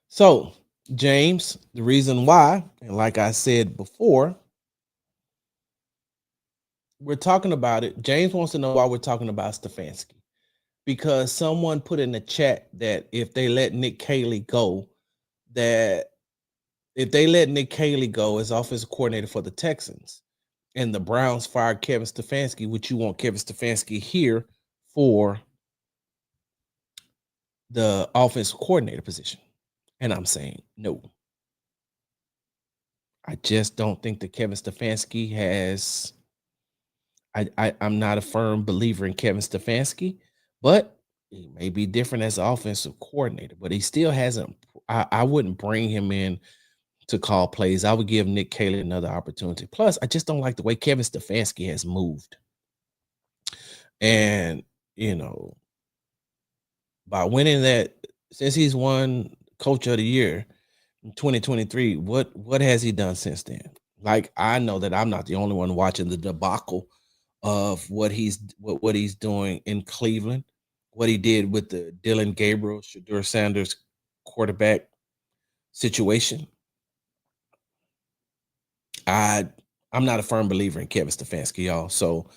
So, James, the reason why, and like I said before, we're talking about it. James wants to know why we're talking about Stefanski. Because someone put in the chat that if they let Nick Caley go, that if they let Nick Caley go as offensive coordinator for the Texans and the Browns fired Kevin Stefanski, would you want Kevin Stefanski here for the offensive coordinator position? And I'm saying no. I just don't think that Kevin Stefanski has. I'm not a firm believer in Kevin Stefanski, but he may be different as an offensive coordinator, but he still hasn't. I wouldn't bring him in to call plays. I would give Nick Caley another opportunity. Plus, I just don't like the way Kevin Stefanski has moved. And, by winning that, since he's won Coach of the Year in 2023, what has he done since then? Like, I know that I'm not the only one watching the debacle of what he's doing in Cleveland, what he did with the Dylan Gabriel, Shadur Sanders quarterback situation. I'm not a firm believer in Kevin Stefanski, y'all. So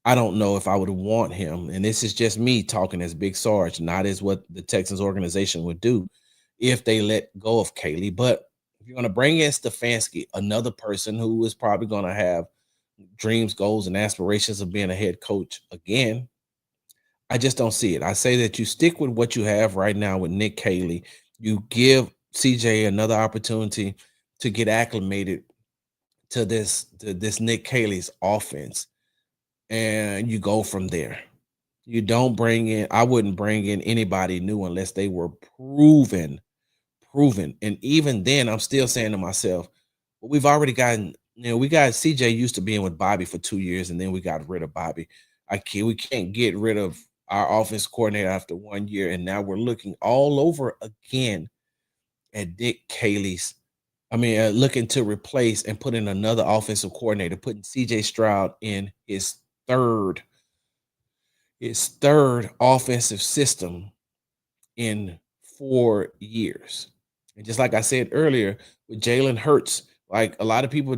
I don't know if I would want him. And this is just me talking as Big Sarge, not as what the Texans organization would do if they let go of Kaylee. But if you're going to bring in Stefanski, another person who is probably going to have dreams, goals, and aspirations of being a head coach again, I just don't see it. I say that you stick with what you have right now with Nick Caley. You give CJ another opportunity to get acclimated to this Nick Caley's offense, and you go from there. You don't bring in. I wouldn't bring in anybody new unless they were proven. And even then, I'm still saying to myself, well, we've already gotten. We got CJ used to being with Bobby for 2 years, and then we got rid of Bobby. We can't get rid of our offense coordinator after 1 year, and now we're looking all over again at Dick Caley's. Looking to replace and put in another offensive coordinator, putting CJ Stroud in his third offensive system in 4 years. And just like I said earlier, with Jalen Hurts, like a lot of people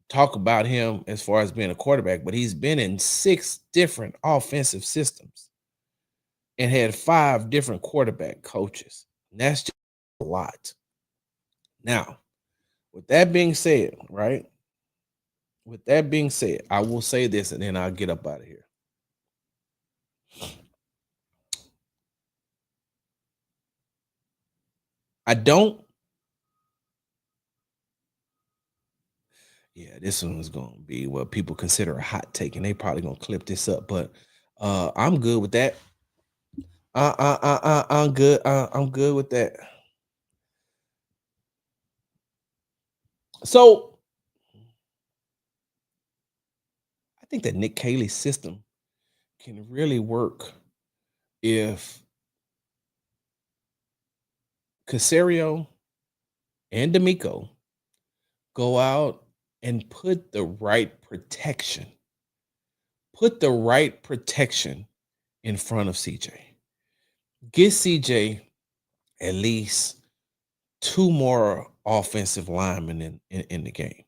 talk about him as far as being a quarterback, but he's been in 6 different offensive systems and had 5 different quarterback coaches. And that's just a lot. Now, with that being said, right? With that being said, I will say this and then I'll get up out of here. I don't. Yeah, this one is going to be what people consider a hot take, and they probably going to clip this up. But I'm good with that. I'm good. I'm good with that. So I think that Nick Caley's system can really work if Casario and D'Amico go out and put the right protection. Put the right protection in front of CJ. Get CJ at least 2 more offensive linemen in the game.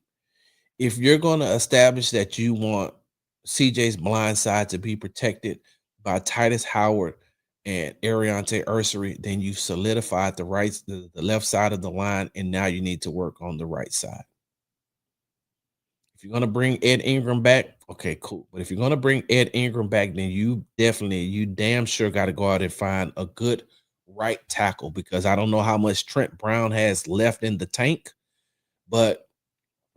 If you're going to establish that you want CJ's blind side to be protected by Titus Howard and Ariante Ursery, then you've solidified the left side of the line, and now you need to work on the right side. If you're going to bring Ed Ingram back, okay, cool. But if you're going to bring Ed Ingram back, then you damn sure got to go out and find a good right tackle, because I don't know how much Trent Brown has left in the tank, but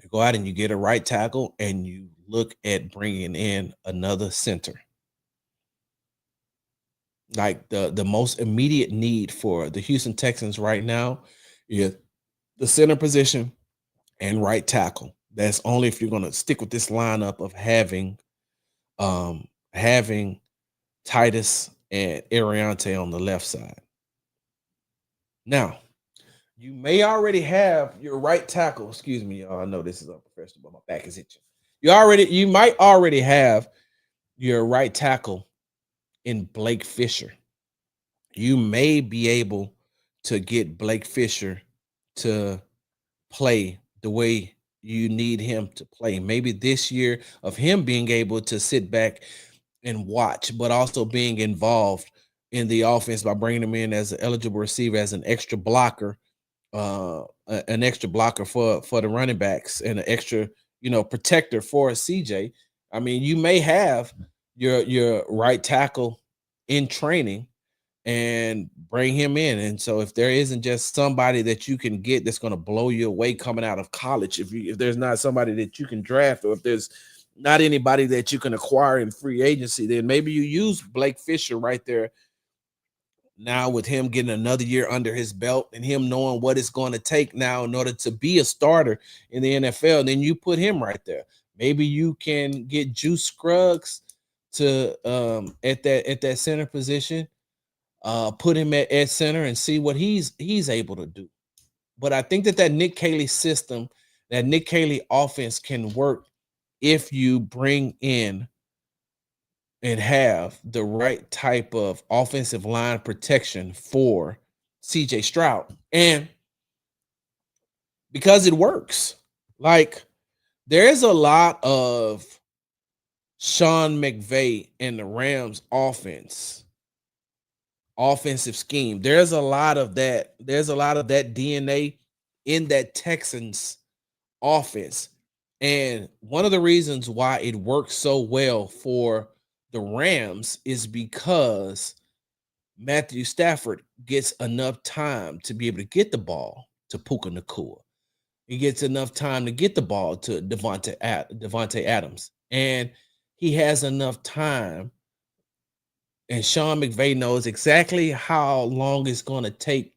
you go out and you get a right tackle and you look at bringing in another center. Like the most immediate need for the Houston Texans right now is the center position and right tackle. That's only if you're going to stick with this lineup of having Titus and Ariante on the left side. Now, you may already have your right tackle. Excuse me, y'all. I know this is unprofessional, but my back is itching. You might already have your right tackle in Blake Fisher. You may be able to get Blake Fisher to play the way you need him to play. Maybe this year of him being able to sit back and watch, but also being involved in the offense by bringing him in as an eligible receiver, as an extra blocker, for the running backs, and an extra, protector for CJ. I mean, you may have your right tackle in training and bring him in. And so if there isn't just somebody that you can get that's going to blow you away coming out of college, if there's not somebody that you can draft, or if there's not anybody that you can acquire in free agency, then maybe you use Blake Fisher right there now, with him getting another year under his belt and him knowing what it's going to take now in order to be a starter in the NFL. Then you put him right there. Maybe you can get Juice Scruggs to at that center position, put him at center and see what he's able to do. But I think that Nick Caley system, that Nick Caley offense can work if you bring in and have the right type of offensive line protection for CJ Stroud. And because it works, like, there's a lot of Sean McVay and the Rams offensive scheme. There's a lot of that. There's a lot of that DNA in that Texans offense. And one of the reasons why it works so well for the Rams is because Matthew Stafford gets enough time to be able to get the ball to Puka Nacua. He gets enough time to get the ball to Devontae Adams. And he has enough time. And Sean McVay knows exactly how long it's going to take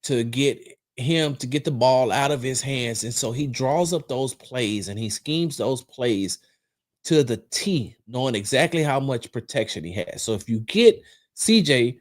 to get him to get the ball out of his hands. And so he draws up those plays and he schemes those plays to the T, knowing exactly how much protection he has. So if you get CJ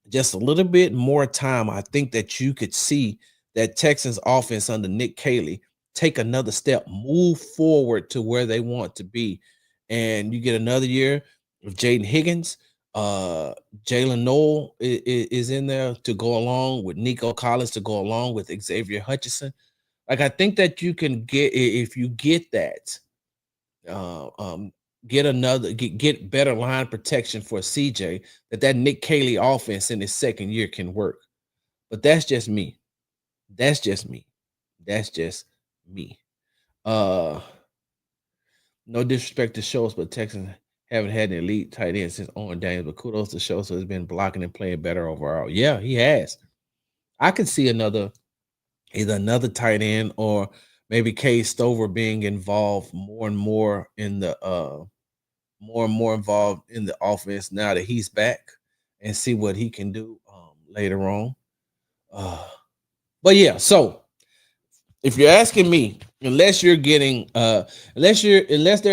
just a little bit more time, I think that you could see that Texans offense under Nick Caley take another step, move forward to where they want to be. And you get another year of Jaden Higgins. Jalen Noel is in there to go along with Nico Collins, to go along with Xavier Hutchinson. Like, I think that you can get, if you get that, get better line protection for CJ, that Nick Caley offense in his second year can work. But that's just me. That's just me. That's just me. No disrespect to Schultz, but Texans haven't had an elite tight end since Owen Daniels. But kudos to Schultz, who has been blocking and playing better overall. Yeah, he has. I could see either another tight end or maybe Kay Stover being involved more and more in the involved in the offense now that he's back, and see what he can do later on. But yeah, so if you're asking me, unless there's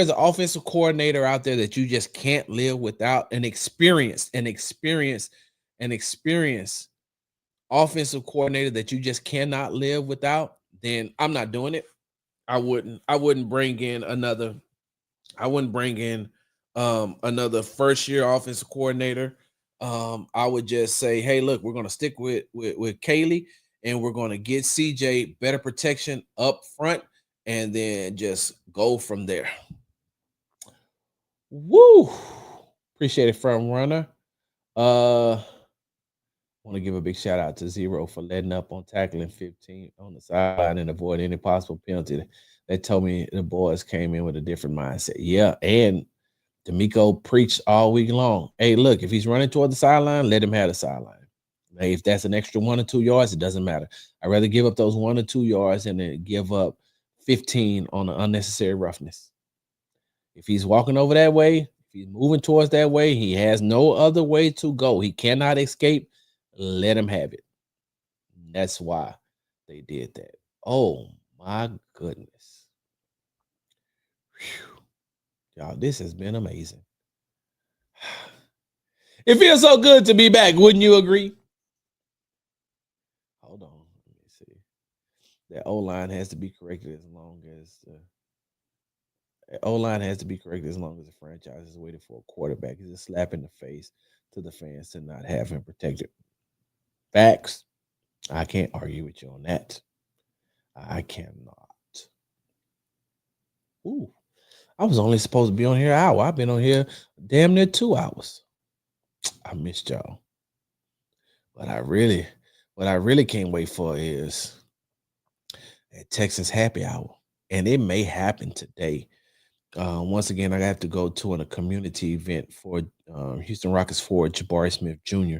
an offensive coordinator out there that you just can't live without, an experienced offensive coordinator that you just cannot live without, then I'm not doing it. I wouldn't bring in another another first year offensive coordinator. I would just say, hey, look, we're going to stick with Caley, and we're going to get CJ better protection up front, and then just go from there. Woo! Appreciate it, front runner. Want to give a big shout out to Zero for letting up on tackling 15 on the sideline and avoid any possible penalty. They told me the boys came in with a different mindset. Yeah, and D'Amico preached all week long. Hey, look, if he's running toward the sideline, let him have the sideline. Hey, if that's an extra 1 or 2 yards, it doesn't matter. I'd rather give up those 1 or 2 yards than then give up 15 on an unnecessary roughness. If he's walking over that way, if he's moving towards that way, he has no other way to go. He cannot escape. Let him have it. That's why they did that. Oh, my goodness. Whew. Y'all, this has been amazing. It feels so good to be back. Wouldn't you agree? Hold on. Let me see. That O-line has to be corrected as long as the O-line has to be corrected as long as the franchise is waiting for a quarterback. It's a slap in the face to the fans to not have him protected. Facts. I can't argue with you on that. I cannot. Ooh. I was only supposed to be on here an hour. I've been on here damn near 2 hours. I missed y'all. What I really can't wait for is a Texas happy hour. And it may happen today. Once again, I have to go to a community event for Houston Rockets forward Jabari Smith Jr.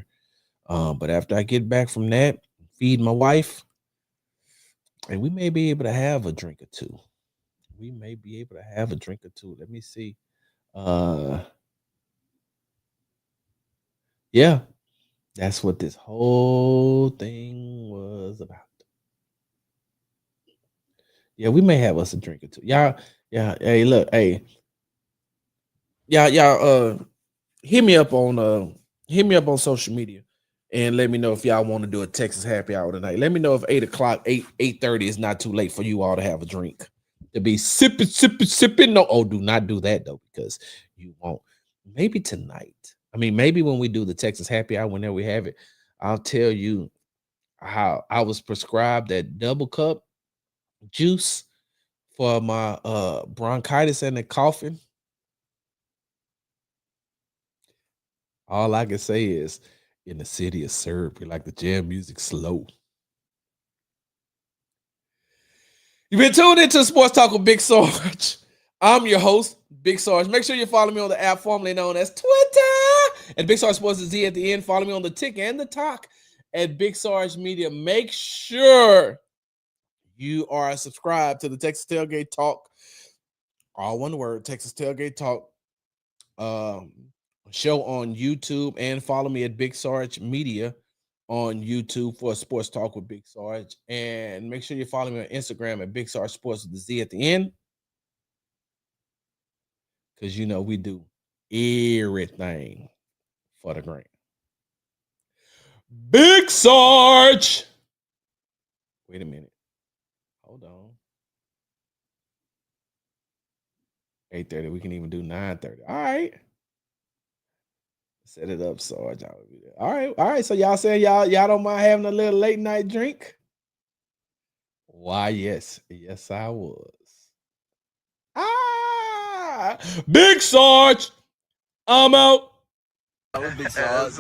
But after I get back from that, feed my wife, and we may be able to have a drink or two. Let me see. Yeah, that's what this whole thing was about. Yeah, we may have us a drink or two. Y'all, yeah, hey, look, hey. Y'all hit me up on social media and let me know if y'all want to do a Texas happy hour tonight. Let me know if 8:30 is not too late for you all to have a drink. To be sipping. No, do not do that though, because you won't. Maybe tonight. I mean, maybe when we do the Texas happy hour, whenever we have it, I'll tell you how I was prescribed that double cup juice for my bronchitis and the coughing. All I can say is, in the city of syrup, we like the jam music slow. You've been tuned into Sports Talk with Big Sarge. I'm your host, Big Sarge. Make sure you follow me on the app formerly known as Twitter and Big Sarge Sports is Z at the end. Follow me on the tick and the talk at Big Sarge Media. Make sure you are subscribed to the Texas Tailgate Talk, all one word, Texas Tailgate Talk show on YouTube, and follow me at Big Sarge Media on YouTube for Sports Talk with Big Sarge. And make sure you follow me on Instagram at Big Sarge Sports with the Z at the end. Because you know we do everything for the gram. Big Sarge. Wait a minute. Hold on. 8:30. We can even do 9:30. All right. Set it up, Sarge. All right. So y'all saying y'all don't mind having a little late night drink? Why, yes. Yes, I was. Big Sarge. I'm out. Big Sarge.